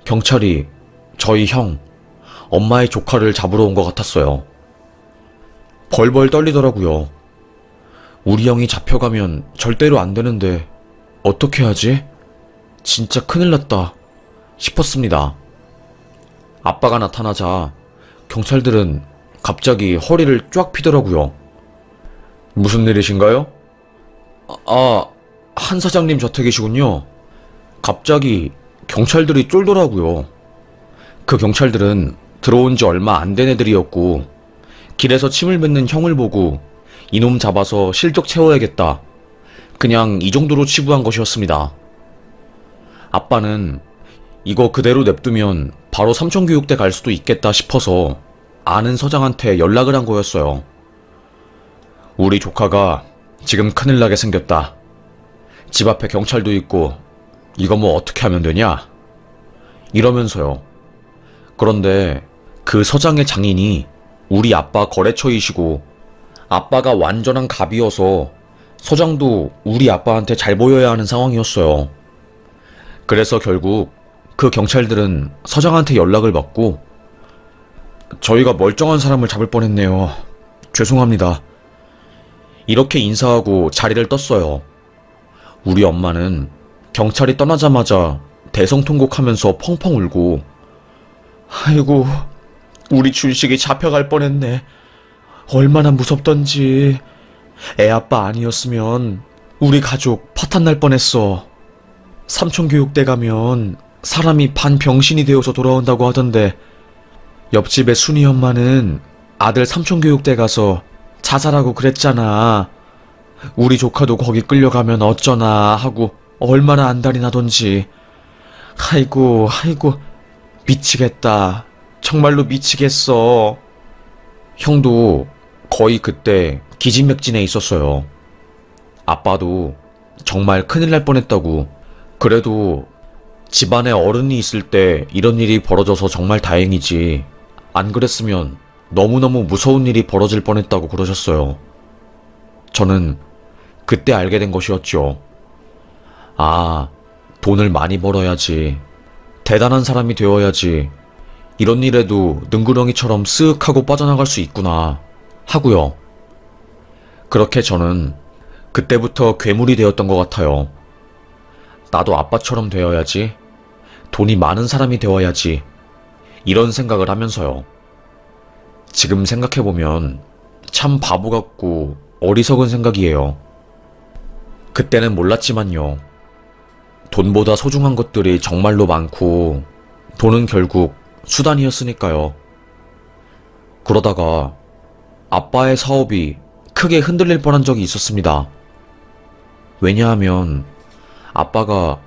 경찰이 저희 형, 엄마의 조카를 잡으러 온 것 같았어요. 벌벌 떨리더라고요. 우리 형이 잡혀가면 절대로 안 되는데 어떻게 하지? 진짜 큰일 났다 싶었습니다. 아빠가 나타나자 경찰들은 갑자기 허리를 쫙 피더라고요. 무슨 일이신가요? 한 사장님 저택이시군요. 갑자기 경찰들이 쫄더라고요. 그 경찰들은 들어온 지 얼마 안 된 애들이었고 길에서 침을 뱉는 형을 보고 이놈 잡아서 실적 채워야겠다. 그냥 이 정도로 치부한 것이었습니다. 아빠는 이거 그대로 냅두면 바로 삼촌교육대 갈 수도 있겠다 싶어서 아는 서장한테 연락을 한 거였어요. 우리 조카가 지금 큰일 나게 생겼다. 집 앞에 경찰도 있고 이거 뭐 어떻게 하면 되냐? 이러면서요. 그런데 그 서장의 장인이 우리 아빠 거래처이시고 아빠가 완전한 갑이어서 서장도 우리 아빠한테 잘 보여야 하는 상황이었어요. 그래서 결국 그 경찰들은 서장한테 연락을 받고 저희가 멀쩡한 사람을 잡을 뻔했네요. 죄송합니다. 이렇게 인사하고 자리를 떴어요. 우리 엄마는 경찰이 떠나자마자 대성통곡하면서 펑펑 울고 아이고 우리 준식이 잡혀갈 뻔했네. 얼마나 무섭던지. 애 아빠 아니었으면 우리 가족 파탄 날 뻔했어. 삼촌교육대 가면 사람이 반병신이 되어서 돌아온다고 하던데, 옆집의 순이 엄마는 아들 삼촌교육대 가서 자살하고 그랬잖아. 우리 조카도 거기 끌려가면 어쩌나 하고 얼마나 안달이 나던지. 아이고, 미치겠다. 정말로 미치겠어. 형도 거의 그때 기진맥진해 있었어요. 아빠도 정말 큰일 날 뻔했다고. 그래도 집안에 어른이 있을 때 이런 일이 벌어져서 정말 다행이지, 안 그랬으면 너무너무 무서운 일이 벌어질 뻔했다고 그러셨어요. 저는 그때 알게 된 것이었죠. 아, 돈을 많이 벌어야지, 대단한 사람이 되어야지 이런 일에도 능구렁이처럼 쓱 하고 빠져나갈 수 있구나 하고요. 그렇게 저는 그때부터 괴물이 되었던 것 같아요. 나도 아빠처럼 되어야지, 돈이 많은 사람이 되어야지, 이런 생각을 하면서요. 지금 생각해보면 참 바보 같고 어리석은 생각이에요. 그때는 몰랐지만요. 돈보다 소중한 것들이 정말로 많고, 돈은 결국 수단이었으니까요. 그러다가 아빠의 사업이 크게 흔들릴 뻔한 적이 있었습니다. 왜냐하면 아빠가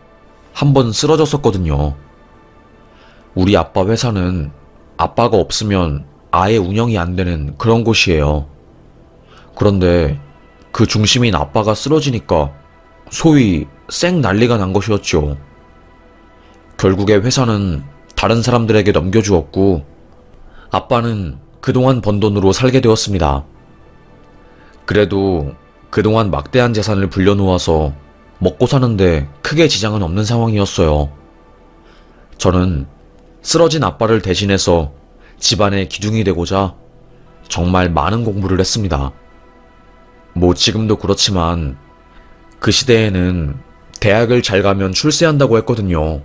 한번 쓰러졌었거든요. 우리 아빠 회사는 아빠가 없으면 아예 운영이 안 되는 그런 곳이에요. 그런데 그 중심인 아빠가 쓰러지니까 소위 쌩 난리가 난 것이었죠. 결국에 회사는 다른 사람들에게 넘겨주었고, 아빠는 그동안 번 돈으로 살게 되었습니다. 그래도 그동안 막대한 재산을 불려놓아서 먹고 사는데 크게 지장은 없는 상황이었어요. 저는 쓰러진 아빠를 대신해서 집안의 기둥이 되고자 정말 많은 공부를 했습니다. 뭐 지금도 그렇지만 그 시대에는 대학을 잘 가면 출세한다고 했거든요.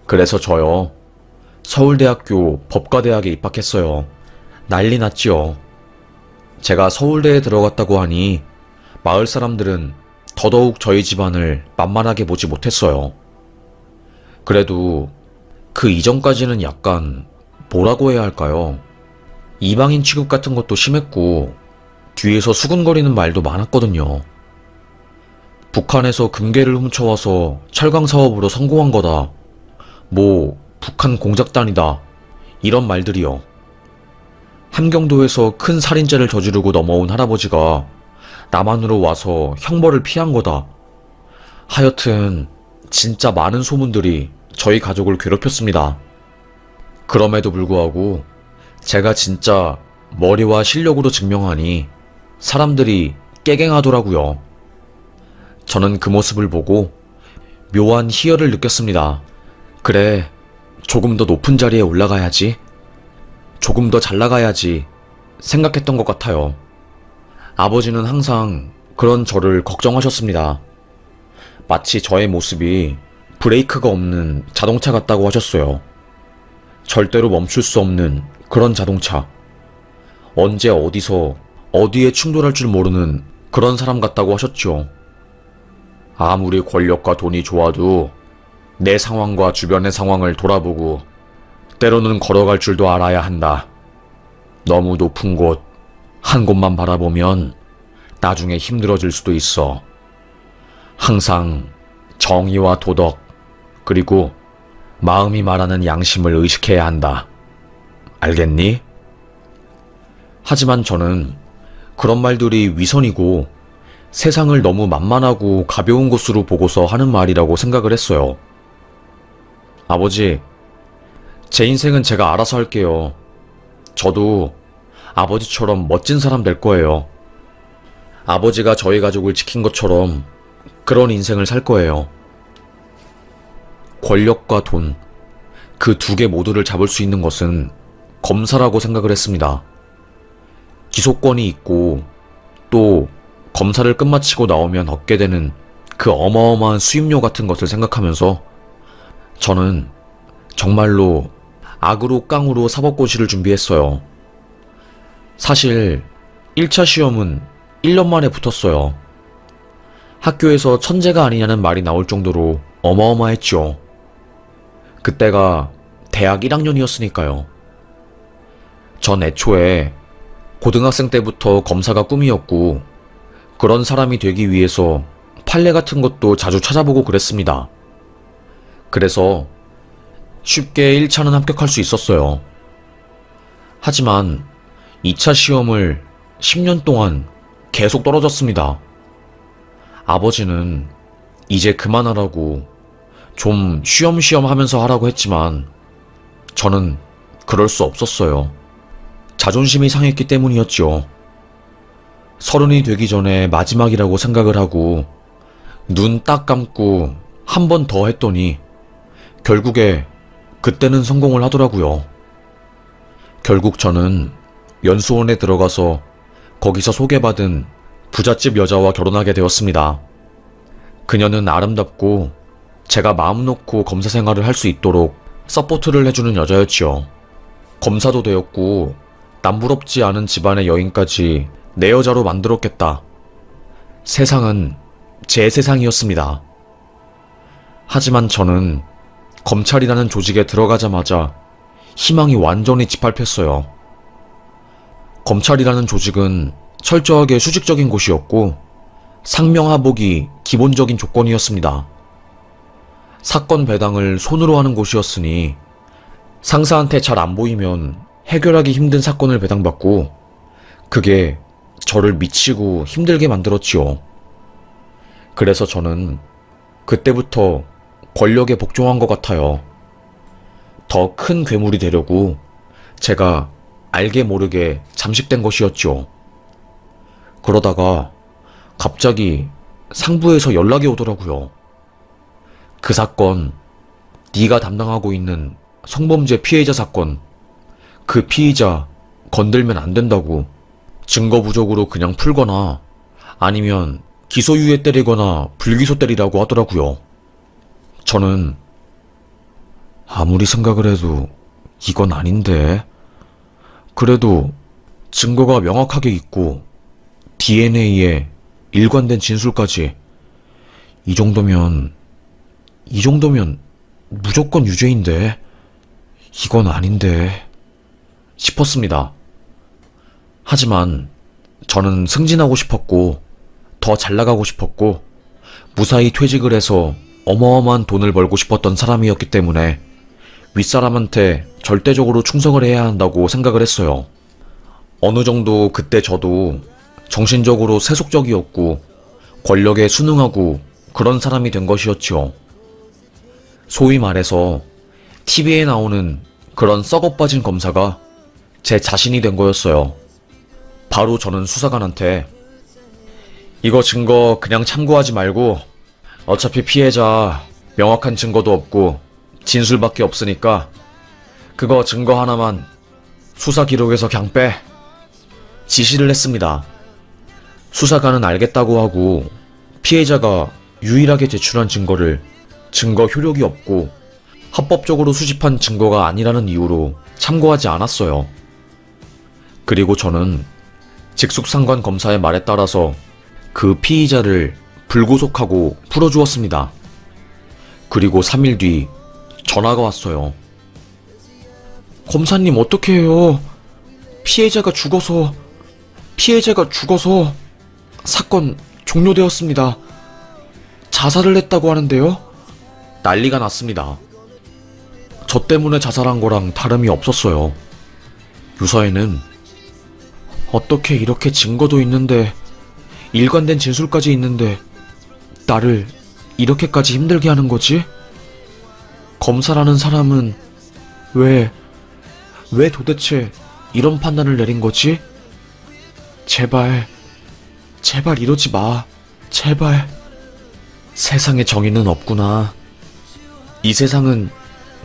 그래서 저요, 서울대학교 법과대학에 입학했어요. 난리 났지요. 제가 서울대에 들어갔다고 하니 마을 사람들은 더더욱 저희 집안을 만만하게 보지 못했어요. 그래도 그 이전까지는 약간 뭐라고 해야 할까요? 이방인 취급 같은 것도 심했고, 뒤에서 수군거리는 말도 많았거든요. 북한에서 금괴를 훔쳐와서 철강 사업으로 성공한 거다, 뭐 북한 공작단이다, 이런 말들이요. 함경도에서 큰 살인죄를 저지르고 넘어온 할아버지가 남한으로 와서 형벌을 피한 거다. 하여튼 진짜 많은 소문들이 저희 가족을 괴롭혔습니다. 그럼에도 불구하고 제가 진짜 머리와 실력으로 증명하니 사람들이 깨갱하더라고요. 저는 그 모습을 보고 묘한 희열을 느꼈습니다. 그래, 조금 더 높은 자리에 올라가야지, 조금 더 잘 나가야지 생각했던 것 같아요. 아버지는 항상 그런 저를 걱정하셨습니다. 마치 저의 모습이 브레이크가 없는 자동차 같다고 하셨어요. 절대로 멈출 수 없는 그런 자동차. 언제 어디서 어디에 충돌할 줄 모르는 그런 사람 같다고 하셨죠. 아무리 권력과 돈이 좋아도 내 상황과 주변의 상황을 돌아보고 때로는 걸어갈 줄도 알아야 한다. 너무 높은 곳, 한 곳만 바라보면 나중에 힘들어질 수도 있어. 항상 정의와 도덕, 그리고 마음이 말하는 양심을 의식해야 한다. 알겠니? 하지만 저는 그런 말들이 위선이고 세상을 너무 만만하고 가벼운 곳으로 보고서 하는 말이라고 생각을 했어요. 아버지, 제 인생은 제가 알아서 할게요. 저도 아버지처럼 멋진 사람 될 거예요. 아버지가 저희 가족을 지킨 것처럼 그런 인생을 살 거예요. 권력과 돈, 그 두 개 모두를 잡을 수 있는 것은 검사라고 생각을 했습니다. 기소권이 있고 또 검사를 끝마치고 나오면 얻게 되는 그 어마어마한 수임료 같은 것을 생각하면서 저는 정말로 악으로 깡으로 사법고시를 준비했어요. 사실 1차 시험은 1년 만에 붙었어요. 학교에서 천재가 아니냐는 말이 나올 정도로 어마어마했죠. 그때가 대학 1학년이었으니까요. 전 애초에 고등학생 때부터 검사가 꿈이었고 그런 사람이 되기 위해서 판례 같은 것도 자주 찾아보고 그랬습니다. 그래서 쉽게 1차는 합격할 수 있었어요. 하지만 2차 시험을 10년 동안 계속 떨어졌습니다. 아버지는 이제 그만하라고 좀 쉬엄쉬엄 하면서 하라고 했지만 저는 그럴 수 없었어요. 자존심이 상했기 때문이었죠. 30이 되기 전에 마지막이라고 생각을 하고 눈 딱 감고 한 번 더 했더니 결국에 그때는 성공을 하더라고요. 결국 저는 연수원에 들어가서 거기서 소개받은 부잣집 여자와 결혼하게 되었습니다. 그녀는 아름답고 제가 마음 놓고 검사 생활을 할 수 있도록 서포트를 해주는 여자였지요. 검사도 되었고 남부럽지 않은 집안의 여인까지 내 여자로 만들었겠다. 세상은 제 세상이었습니다. 하지만 저는 검찰이라는 조직에 들어가자마자 희망이 완전히 짓밟혔어요. 검찰이라는 조직은 철저하게 수직적인 곳이었고 상명하복이 기본적인 조건이었습니다. 사건 배당을 손으로 하는 곳이었으니 상사한테 잘 안 보이면 해결하기 힘든 사건을 배당받고 그게 저를 미치고 힘들게 만들었지요. 그래서 저는 그때부터 권력에 복종한 것 같아요. 더 큰 괴물이 되려고 제가 알게 모르게 잠식된 것이었죠. 그러다가 갑자기 상부에서 연락이 오더라고요. 그 사건, 네가 담당하고 있는 성범죄 피해자 사건, 그 피의자 건들면 안 된다고 증거 부족으로 그냥 풀거나 아니면 기소유예 때리거나 불기소 때리라고 하더라고요. 저는 아무리 생각을 해도 이건 아닌데, 그래도 증거가 명확하게 있고 DNA에 일관된 진술까지 이 정도면 무조건 유죄인데 이건 아닌데 싶었습니다. 하지만 저는 승진하고 싶었고 더 잘나가고 싶었고 무사히 퇴직을 해서 어마어마한 돈을 벌고 싶었던 사람이었기 때문에 윗사람한테 절대적으로 충성을 해야 한다고 생각을 했어요. 어느 정도 그때 저도 정신적으로 세속적이었고 권력에 순응하고 그런 사람이 된 것이었죠. 소위 말해서 TV에 나오는 그런 썩어빠진 검사가 제 자신이 된 거였어요. 바로 저는 수사관한테 이거 증거 그냥 참고하지 말고 어차피 피해자 명확한 증거도 없고 진술밖에 없으니까 그거 증거 하나만 수사 기록에서 그냥 빼 지시를 했습니다. 수사관은 알겠다고 하고 피해자가 유일하게 제출한 증거를 증거 효력이 없고 합법적으로 수집한 증거가 아니라는 이유로 참고하지 않았어요. 그리고 저는 직속상관 검사의 말에 따라서 그 피의자를 불구속하고 풀어주었습니다. 그리고 3일 뒤 전화가 왔어요. 검사님 어떻게 해요? 피해자가 죽어서 사건 종료되었습니다. 자살을 했다고 하는데요? 난리가 났습니다. 저 때문에 자살한 거랑 다름이 없었어요. 유서에는 어떻게 이렇게 증거도 있는데 일관된 진술까지 있는데 나를 이렇게까지 힘들게 하는 거지? 검사라는 사람은 왜 도대체 이런 판단을 내린 거지? 제발 이러지 마. 제발. 세상에 정의는 없구나. 이 세상은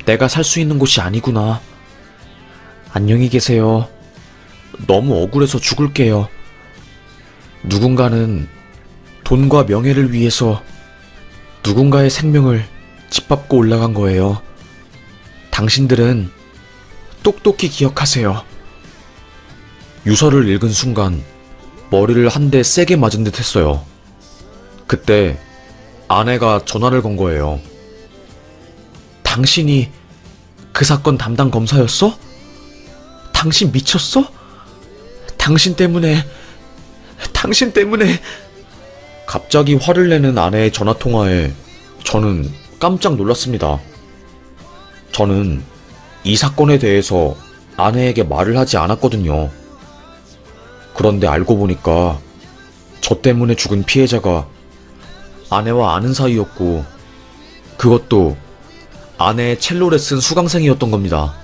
내가 살 수 있는 곳이 아니구나. 안녕히 계세요. 너무 억울해서 죽을게요. 누군가는 돈과 명예를 위해서 누군가의 생명을 짓밟고 올라간 거예요. 당신들은 똑똑히 기억하세요. 유서를 읽은 순간 머리를 한 대 세게 맞은 듯 했어요. 그때 아내가 전화를 건 거예요. 당신이 그 사건 담당 검사였어? 당신 미쳤어? 당신 때문에 갑자기 화를 내는 아내의 전화통화에 저는 깜짝 놀랐습니다. 저는 이 사건에 대해서 아내에게 말을 하지 않았거든요. 그런데 알고 보니까 저 때문에 죽은 피해자가 아내와 아는 사이였고, 그것도 아내의 첼로 레슨 수강생이었던 겁니다.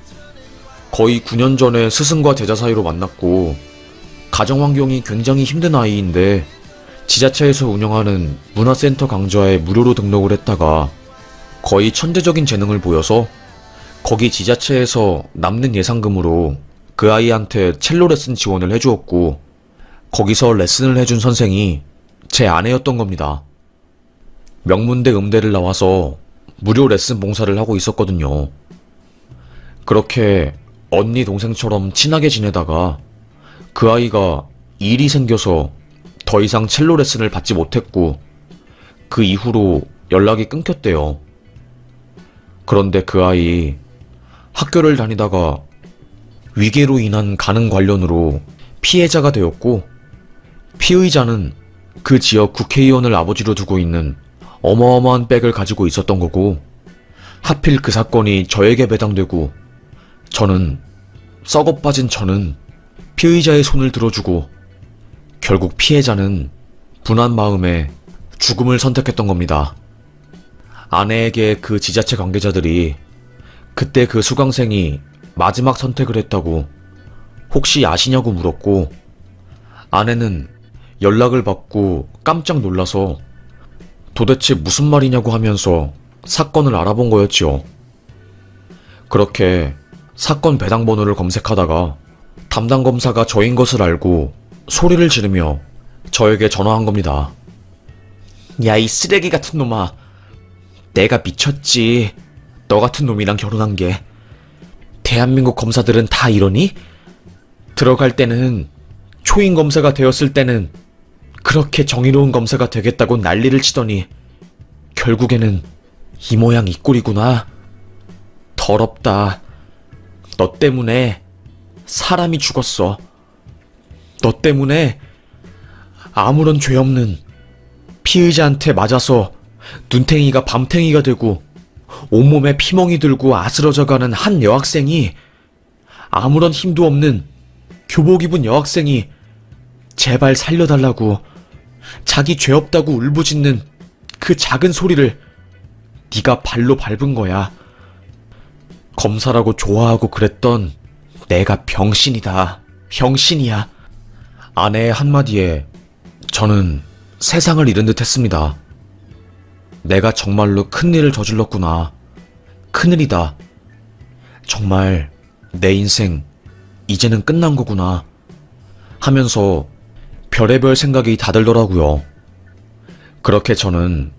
거의 9년 전에 스승과 제자 사이로 만났고, 가정 환경이 굉장히 힘든 아이인데 지자체에서 운영하는 문화센터 강좌에 무료로 등록을 했다가 거의 천재적인 재능을 보여서 거기 지자체에서 남는 예상금으로 그 아이한테 첼로 레슨 지원을 해주었고, 거기서 레슨을 해준 선생이 제 아내였던 겁니다. 명문대 음대를 나와서 무료 레슨 봉사를 하고 있었거든요. 그렇게 언니 동생처럼 친하게 지내다가 그 아이가 일이 생겨서 더 이상 첼로 레슨을 받지 못했고, 그 이후로 연락이 끊겼대요. 그런데 그 아이 학교를 다니다가 위계로 인한 가능 관련으로 피해자가 되었고, 피의자는 그 지역 국회의원을 아버지로 두고 있는 어마어마한 백을 가지고 있었던 거고, 하필 그 사건이 저에게 배당되고, 썩어 빠진 저는 피의자의 손을 들어주고, 결국 피해자는 분한 마음에 죽음을 선택했던 겁니다. 아내에게 그 지자체 관계자들이 그때 그 수강생이 마지막 선택을 했다고 혹시 아시냐고 물었고, 아내는 연락을 받고 깜짝 놀라서 도대체 무슨 말이냐고 하면서 사건을 알아본 거였지요. 그렇게 사건 배당 번호를 검색하다가 담당 검사가 저인 것을 알고 소리를 지르며 저에게 전화한 겁니다. 야, 이 쓰레기 같은 놈아. 내가 미쳤지. 너 같은 놈이랑 결혼한 게. 대한민국 검사들은 다 이러니? 들어갈 때는, 초임 검사가 되었을 때는 그렇게 정의로운 검사가 되겠다고 난리를 치더니 결국에는 이 모양 이 꼴이구나. 더럽다. 너 때문에 사람이 죽었어. 너 때문에 아무런 죄 없는 피의자한테 맞아서 눈탱이가 밤탱이가 되고 온몸에 피멍이 들고 아스러져가는 한 여학생이, 아무런 힘도 없는 교복 입은 여학생이 제발 살려달라고 자기 죄 없다고 울부짖는 그 작은 소리를 네가 발로 밟은 거야. 검사라고 좋아하고 그랬던 내가 병신이다. 병신이야. 아내의 한마디에 저는 세상을 잃은 듯 했습니다. 내가 정말로 큰일을 저질렀구나. 큰일이다. 정말 내 인생 이제는 끝난 거구나 하면서 별의별 생각이 다 들더라고요. 그렇게 저는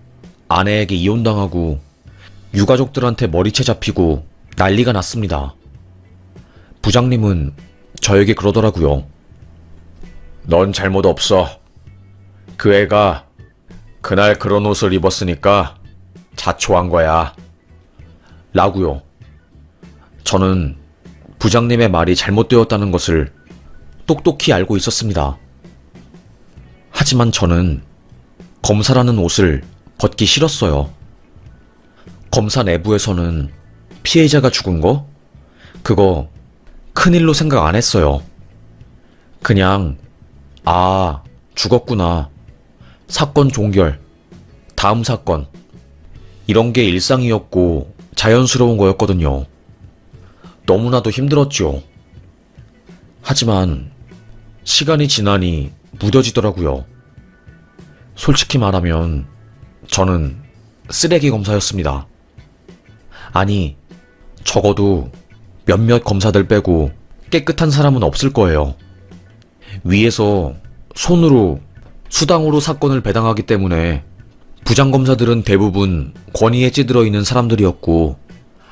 아내에게 이혼당하고 유가족들한테 머리채 잡히고 난리가 났습니다. 부장님은 저에게 그러더라고요. 넌 잘못 없어. 그 애가 그날 그런 옷을 입었으니까 자초한 거야. 라고요. 저는 부장님의 말이 잘못되었다는 것을 똑똑히 알고 있었습니다. 하지만 저는 검사라는 옷을 벗기 싫었어요. 검사 내부에서는 피해자가 죽은 거? 그거 큰일로 생각 안 했어요. 그냥 죽었구나. 사건 종결, 다음 사건, 이런 게 일상이었고 자연스러운 거였거든요. 너무나도 힘들었죠. 하지만 시간이 지나니 무뎌지더라고요. 솔직히 말하면 저는 쓰레기 검사였습니다. 아니, 적어도 몇몇 검사들 빼고 깨끗한 사람은 없을 거예요. 위에서 손으로 수당으로 사건을 배당하기 때문에 부장검사들은 대부분 권위에 찌들어 있는 사람들이었고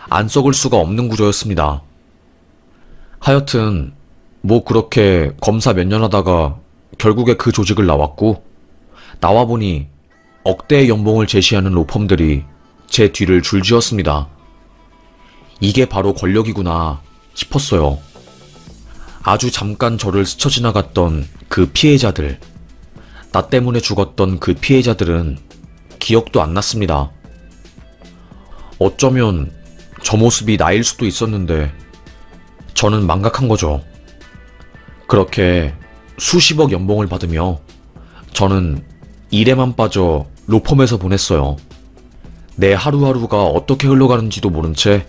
안 썩을 수가 없는 구조였습니다. 하여튼 뭐 그렇게 검사 몇 년 하다가 결국에 그 조직을 나왔고, 나와보니 억대의 연봉을 제시하는 로펌들이 제 뒤를 줄지었습니다. 이게 바로 권력이구나 싶었어요. 아주 잠깐 저를 스쳐 지나갔던 그 피해자들, 나 때문에 죽었던 그 피해자들은 기억도 안 났습니다. 어쩌면 저 모습이 나일 수도 있었는데 저는 망각한 거죠. 그렇게 수십억 연봉을 받으며 저는 일에만 빠져 로펌에서 보냈어요. 내 하루하루가 어떻게 흘러가는지도 모른 채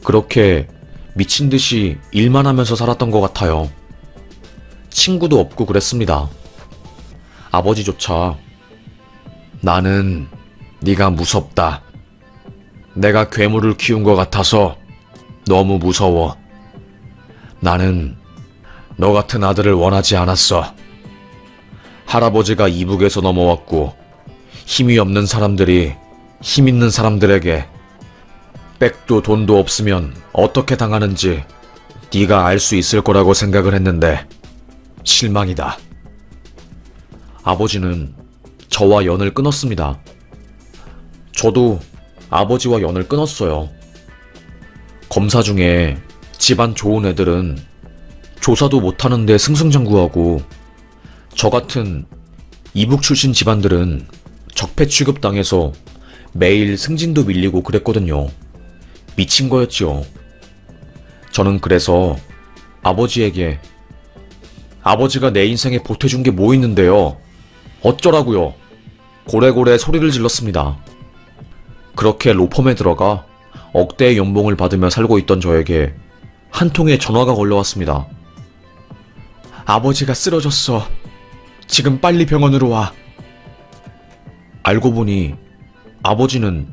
그렇게 미친 듯이 일만 하면서 살았던 것 같아요. 친구도 없고 그랬습니다. 아버지조차 나는 네가 무섭다. 내가 괴물을 키운 것 같아서 너무 무서워. 나는 너 같은 아들을 원하지 않았어. 할아버지가 이북에서 넘어왔고 힘이 없는 사람들이 힘 있는 사람들에게 백도 돈도 없으면 어떻게 당하는지 네가 알 수 있을 거라고 생각을 했는데 실망이다. 아버지는 저와 연을 끊었습니다. 저도 아버지와 연을 끊었어요. 검사 중에 집안 좋은 애들은 조사도 못하는데 승승장구하고 저 같은 이북 출신 집안들은 적폐 취급당해서 매일 승진도 밀리고 그랬거든요. 미친 거였죠. 저는 그래서 아버지에게 아버지가 내 인생에 보태준 게 뭐 있는데요? 어쩌라고요? 고래고래 소리를 질렀습니다. 그렇게 로펌에 들어가 억대의 연봉을 받으며 살고 있던 저에게 한 통의 전화가 걸려왔습니다. 아버지가 쓰러졌어. 지금 빨리 병원으로 와. 알고 보니 아버지는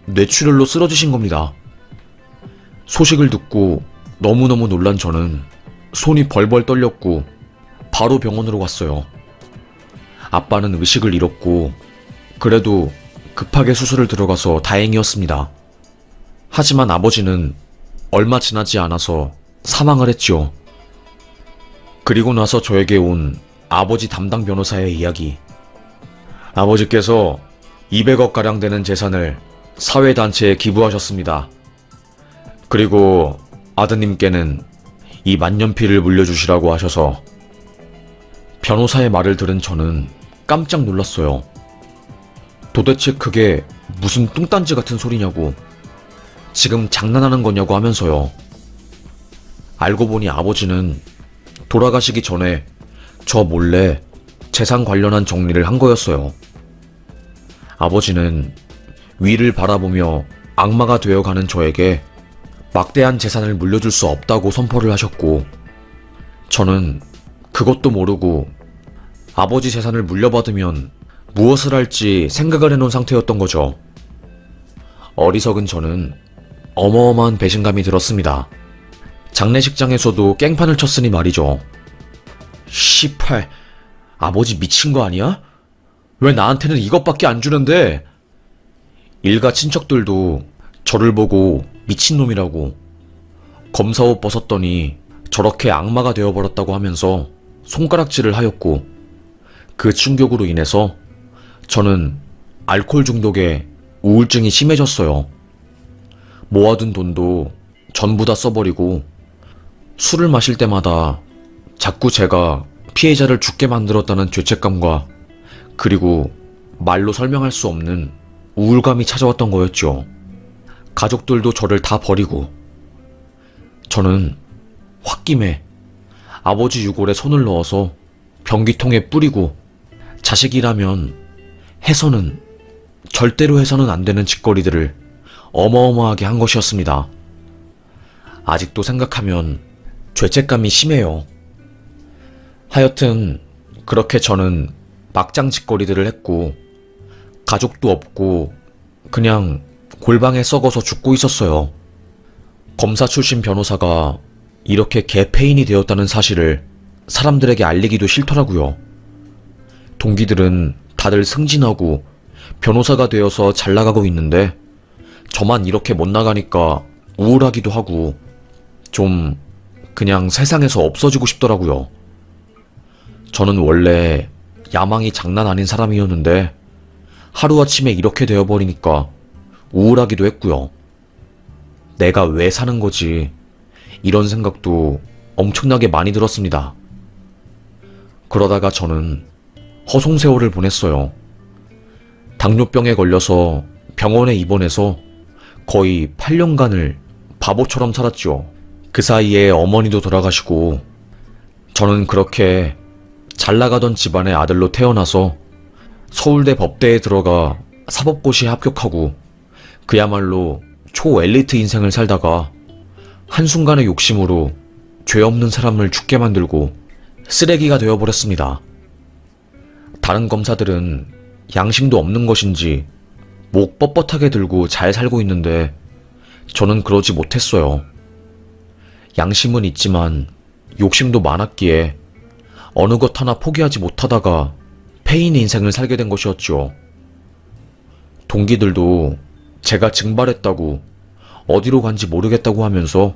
뇌출혈로 쓰러지신 겁니다. 소식을 듣고 너무너무 놀란 저는 손이 벌벌 떨렸고 바로 병원으로 갔어요. 아빠는 의식을 잃었고 그래도 급하게 수술을 들어가서 다행이었습니다. 하지만 아버지는 얼마 지나지 않아서 사망을 했죠. 그리고 나서 저에게 온 아버지 담당 변호사의 이야기. 아버지께서 200억가량 되는 재산을 사회단체에 기부하셨습니다. 그리고 아드님께는 이 만년필을 물려주시라고 하셔서. 변호사의 말을 들은 저는 깜짝 놀랐어요. 도대체 그게 무슨 뚱딴지 같은 소리냐고, 지금 장난하는 거냐고 하면서요. 알고 보니 아버지는 돌아가시기 전에 저 몰래 재산 관련한 정리를 한 거였어요. 아버지는 위를 바라보며 악마가 되어가는 저에게 막대한 재산을 물려줄 수 없다고 선포를 하셨고, 저는 그것도 모르고 아버지 재산을 물려받으면 무엇을 할지 생각을 해놓은 상태였던 거죠. 어리석은 저는 어마어마한 배신감이 들었습니다. 장례식장에서도 깽판을 쳤으니 말이죠. 시팔, 아버지 미친 거 아니야? 왜 나한테는 이것밖에 안 주는데? 일가 친척들도 저를 보고 미친놈이라고, 검사 옷 벗었더니 저렇게 악마가 되어버렸다고 하면서 손가락질을 하였고, 그 충격으로 인해서 저는 알코올 중독에 우울증이 심해졌어요. 모아둔 돈도 전부 다 써버리고 술을 마실 때마다 자꾸 제가 피해자를 죽게 만들었다는 죄책감과 그리고 말로 설명할 수 없는 우울감이 찾아왔던 거였죠. 가족들도 저를 다 버리고 저는 홧김에 아버지 유골에 손을 넣어서 변기통에 뿌리고 자식이라면 해서는 절대로 해서는 안 되는 짓거리들을 어마어마하게 한 것이었습니다. 아직도 생각하면 죄책감이 심해요. 하여튼 그렇게 저는 막장 짓거리들을 했고 가족도 없고 그냥 골방에 썩어서 죽고 있었어요. 검사 출신 변호사가 이렇게 개폐인이 되었다는 사실을 사람들에게 알리기도 싫더라고요. 동기들은 다들 승진하고 변호사가 되어서 잘 나가고 있는데 저만 이렇게 못 나가니까 우울하기도 하고 좀 그냥 세상에서 없어지고 싶더라고요. 저는 원래 야망이 장난 아닌 사람이었는데 하루아침에 이렇게 되어버리니까 우울하기도 했고요. 내가 왜 사는 거지? 이런 생각도 엄청나게 많이 들었습니다. 그러다가 저는 허송세월을 보냈어요. 당뇨병에 걸려서 병원에 입원해서 거의 8년간을 바보처럼 살았죠. 그 사이에 어머니도 돌아가시고 저는 그렇게 잘나가던 집안의 아들로 태어나서 서울대 법대에 들어가 사법고시에 합격하고 그야말로 초엘리트 인생을 살다가 한순간의 욕심으로 죄 없는 사람을 죽게 만들고 쓰레기가 되어버렸습니다. 다른 검사들은 양심도 없는 것인지 목 뻣뻣하게 들고 잘 살고 있는데 저는 그러지 못했어요. 양심은 있지만 욕심도 많았기에 어느 것 하나 포기하지 못하다가 폐인 인생을 살게 된 것이었죠. 동기들도 제가 증발했다고 어디로 간지 모르겠다고 하면서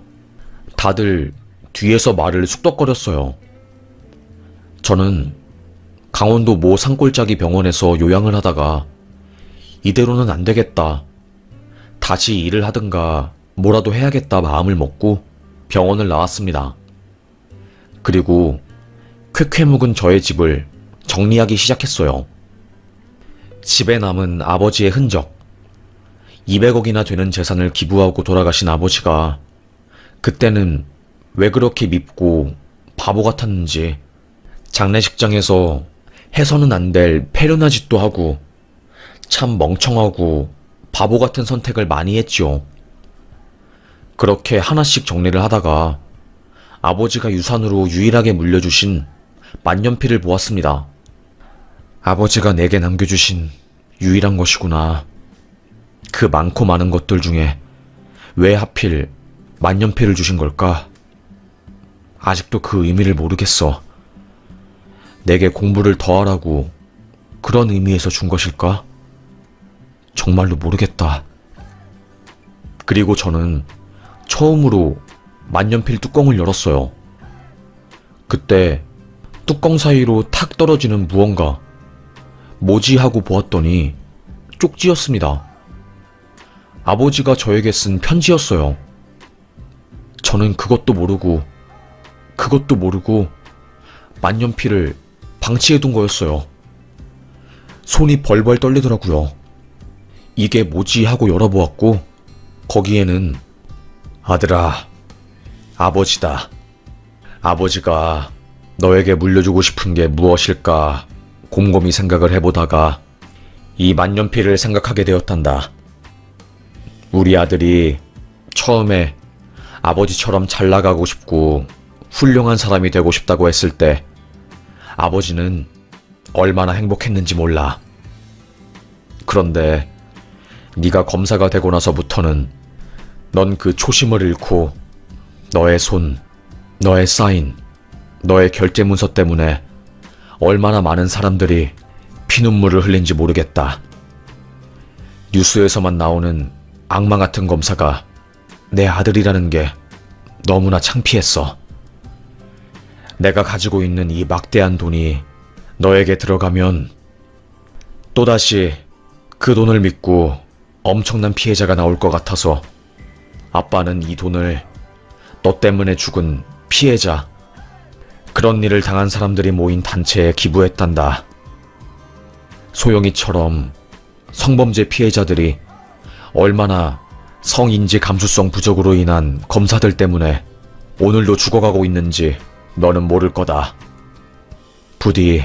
다들 뒤에서 말을 쑥덕거렸어요. 저는 강원도 모 산골짜기 병원에서 요양을 하다가 이대로는 안 되겠다. 다시 일을 하든가 뭐라도 해야겠다 마음을 먹고 병원을 나왔습니다. 그리고 쾌쾌 묵은 저의 집을 정리하기 시작했어요. 집에 남은 아버지의 흔적, 200억이나 되는 재산을 기부하고 돌아가신 아버지가 그때는 왜 그렇게 밉고 바보 같았는지 장례식장에서 해서는 안 될 폐륜한 짓도 하고 참 멍청하고 바보 같은 선택을 많이 했죠. 그렇게 하나씩 정리를 하다가 아버지가 유산으로 유일하게 물려주신 만년필을 보았습니다. 아버지가 내게 남겨주신 유일한 것이구나. 그 많고 많은 것들 중에 왜 하필 만년필을 주신 걸까? 아직도 그 의미를 모르겠어. 내게 공부를 더 하라고 그런 의미에서 준 것일까? 정말로 모르겠다. 그리고 저는 처음으로 만년필 뚜껑을 열었어요. 그때 뚜껑 사이로 탁 떨어지는 무언가, 뭐지 하고 보았더니 쪽지였습니다. 아버지가 저에게 쓴 편지였어요. 저는 그것도 모르고 만년필을 방치해둔 거였어요. 손이 벌벌 떨리더라고요. 이게 뭐지 하고 열어보았고 거기에는 아들아, 아버지다. 아버지가 너에게 물려주고 싶은 게 무엇일까 곰곰이 생각을 해보다가 이 만년필을 생각하게 되었단다. 우리 아들이 처음에 아버지처럼 잘 나가고 싶고 훌륭한 사람이 되고 싶다고 했을 때 아버지는 얼마나 행복했는지 몰라. 그런데 네가 검사가 되고 나서부터는 넌 그 초심을 잃고 너의 손, 너의 사인, 너의 결제 문서 때문에 얼마나 많은 사람들이 피눈물을 흘린지 모르겠다. 뉴스에서만 나오는 악마 같은 검사가 내 아들이라는 게 너무나 창피했어. 내가 가지고 있는 이 막대한 돈이 너에게 들어가면 또다시 그 돈을 믿고 엄청난 피해자가 나올 것 같아서 아빠는 이 돈을 너 때문에 죽은 피해자, 그런 일을 당한 사람들이 모인 단체에 기부했단다. 소영이처럼 성범죄 피해자들이 얼마나 성인지 감수성 부족으로 인한 검사들 때문에 오늘도 죽어가고 있는지 너는 모를 거다. 부디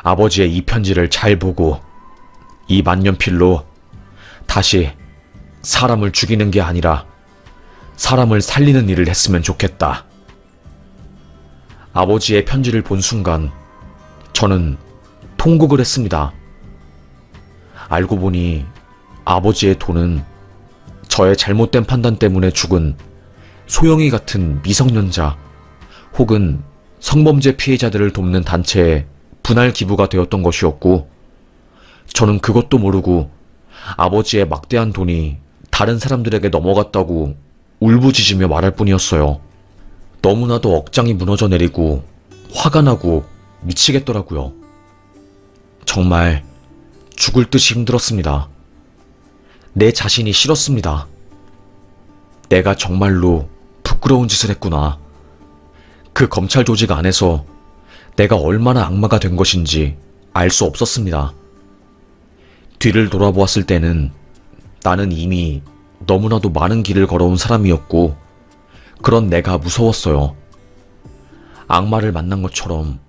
아버지의 이 편지를 잘 보고 이 만년필로 다시 사람을 죽이는 게 아니라 사람을 살리는 일을 했으면 좋겠다. 아버지의 편지를 본 순간 저는 통곡을 했습니다. 알고 보니 아버지의 돈은 저의 잘못된 판단 때문에 죽은 소영이 같은 미성년자 혹은 성범죄 피해자들을 돕는 단체에 분할 기부가 되었던 것이었고, 저는 그것도 모르고 아버지의 막대한 돈이 다른 사람들에게 넘어갔다고 울부짖으며 말할 뿐이었어요. 너무나도 억장이 무너져 내리고 화가 나고 미치겠더라고요. 정말 죽을 듯이 힘들었습니다. 내 자신이 싫었습니다. 내가 정말로 부끄러운 짓을 했구나. 그 검찰 조직 안에서 내가 얼마나 악마가 된 것인지 알 수 없었습니다. 뒤를 돌아보았을 때는 나는 이미 너무나도 많은 길을 걸어온 사람이었고 그런 내가 무서웠어요. 악마를 만난 것처럼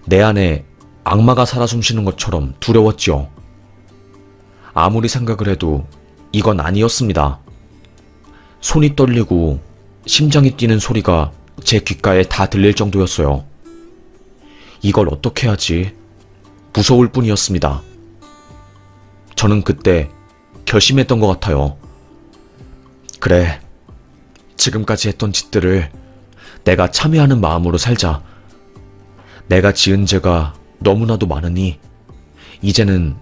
내 안에 악마가 살아 숨쉬는 것처럼 두려웠지요. 아무리 생각을 해도 이건 아니었습니다. 손이 떨리고 심장이 뛰는 소리가 제 귓가에 다 들릴 정도였어요. 이걸 어떻게 하지? 무서울 뿐이었습니다. 저는 그때 결심했던 것 같아요. 그래, 지금까지 했던 짓들을 내가 참여하는 마음으로 살자. 내가 지은 죄가 너무나도 많으니 이제는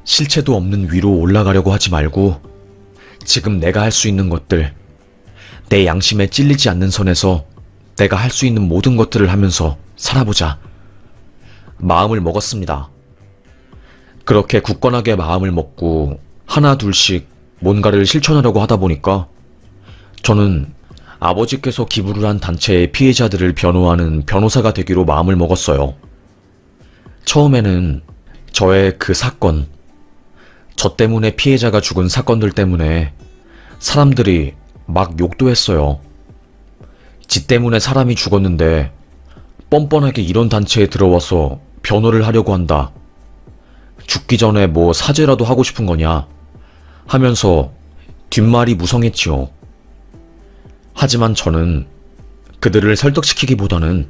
실체도 없는 위로 올라가려고 하지 말고 지금 내가 할 수 있는 것들, 내 양심에 찔리지 않는 선에서 내가 할 수 있는 모든 것들을 하면서 살아보자. 마음을 먹었습니다. 그렇게 굳건하게 마음을 먹고 하나 둘씩 뭔가를 실천하려고 하다 보니까 저는 아버지께서 기부를 한 단체의 피해자들을 변호하는 변호사가 되기로 마음을 먹었어요. 처음에는 저의 그 사건, 저 때문에 피해자가 죽은 사건들 때문에 사람들이 막 욕도 했어요. 지 때문에 사람이 죽었는데 뻔뻔하게 이런 단체에 들어와서 변호를 하려고 한다. 죽기 전에 뭐 사죄라도 하고 싶은 거냐 하면서 뒷말이 무성했지요. 하지만 저는 그들을 설득시키기보다는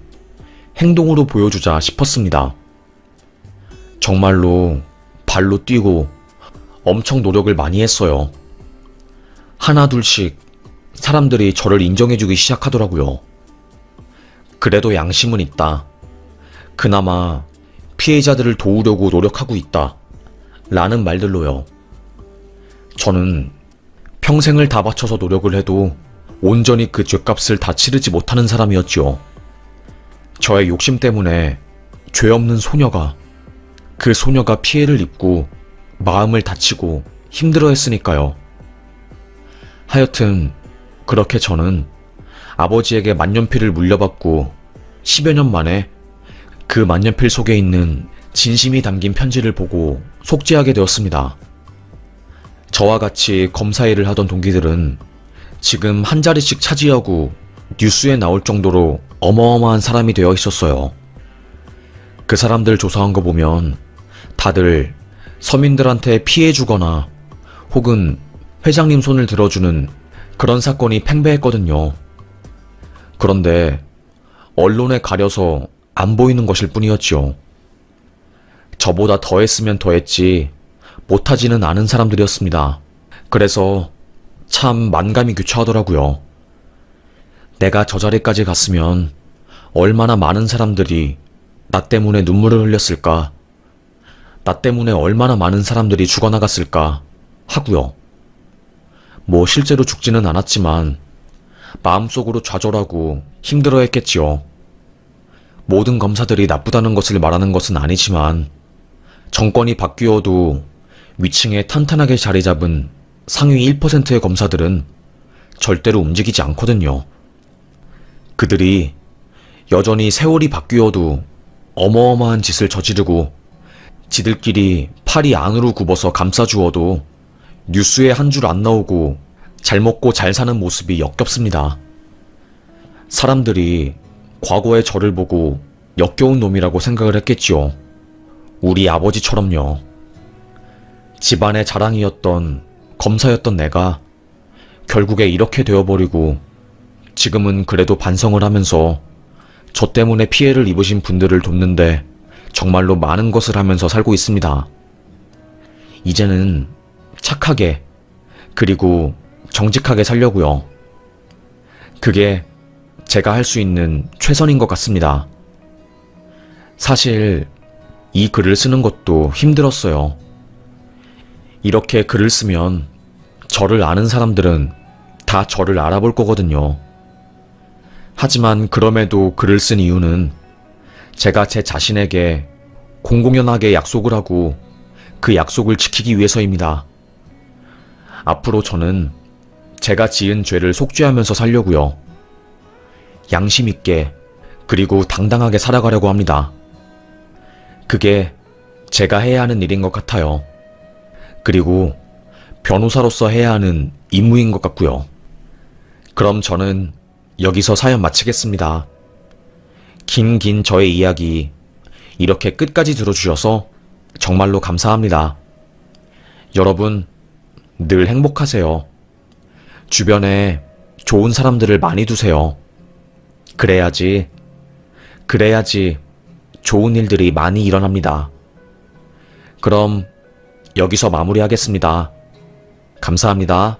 행동으로 보여주자 싶었습니다. 정말로 발로 뛰고 엄청 노력을 많이 했어요. 하나 둘씩 사람들이 저를 인정해주기 시작하더라고요. 그래도 양심은 있다. 그나마 피해자들을 도우려고 노력하고 있다. 라는 말들로요. 저는 평생을 다 바쳐서 노력을 해도 온전히 그 죗값을 다 치르지 못하는 사람이었지요. 저의 욕심 때문에 죄 없는 소녀가, 그 소녀가 피해를 입고 마음을 다치고 힘들어했으니까요. 하여튼 그렇게 저는 아버지에게 만년필을 물려받고 10여 년 만에 그 만년필 속에 있는 진심이 담긴 편지를 보고 속죄하게 되었습니다. 저와 같이 검사 일을 하던 동기들은 지금 한 자리씩 차지하고 뉴스에 나올 정도로 어마어마한 사람이 되어 있었어요. 그 사람들 조사한 거 보면 다들 서민들한테 피해 주거나 혹은 회장님 손을 들어주는 그런 사건이 팽배했거든요. 그런데 언론에 가려서 안 보이는 것일 뿐이었지요. 저보다 더 했으면 더 했지 못하지는 않은 사람들이었습니다. 그래서 참 만감이 교차하더라고요. 내가 저 자리까지 갔으면 얼마나 많은 사람들이 나 때문에 눈물을 흘렸을까, 나 때문에 얼마나 많은 사람들이 죽어나갔을까 하고요. 뭐 실제로 죽지는 않았지만 마음속으로 좌절하고 힘들어했겠지요. 모든 검사들이 나쁘다는 것을 말하는 것은 아니지만 정권이 바뀌어도 위층에 탄탄하게 자리 잡은 상위 1%의 검사들은 절대로 움직이지 않거든요. 그들이 여전히 세월이 바뀌어도 어마어마한 짓을 저지르고 지들끼리 팔이 안으로 굽어서 감싸주어도 뉴스에 한 줄 안 나오고 잘 먹고 잘 사는 모습이 역겹습니다. 사람들이 과거의 저를 보고 역겨운 놈이라고 생각을 했겠지요. 우리 아버지처럼요. 집안의 자랑이었던 검사였던 내가 결국에 이렇게 되어버리고 지금은 그래도 반성을 하면서 저 때문에 피해를 입으신 분들을 돕는데 정말로 많은 것을 하면서 살고 있습니다. 이제는 착하게 그리고 정직하게 살려고요. 그게 제가 할 수 있는 최선인 것 같습니다. 사실 이 글을 쓰는 것도 힘들었어요. 이렇게 글을 쓰면 저를 아는 사람들은 다 저를 알아볼 거거든요. 하지만 그럼에도 글을 쓴 이유는 제가 제 자신에게 공공연하게 약속을 하고 그 약속을 지키기 위해서입니다. 앞으로 저는 제가 지은 죄를 속죄하면서 살려고요. 양심 있게 그리고 당당하게 살아가려고 합니다. 그게 제가 해야 하는 일인 것 같아요. 그리고 변호사로서 해야 하는 임무인 것 같고요. 그럼 저는 여기서 사연 마치겠습니다. 긴 저의 이야기 이렇게 끝까지 들어주셔서 정말로 감사합니다. 여러분 늘 행복하세요. 주변에 좋은 사람들을 많이 두세요. 그래야지 좋은 일들이 많이 일어납니다. 그럼 여기서 마무리하겠습니다. 감사합니다.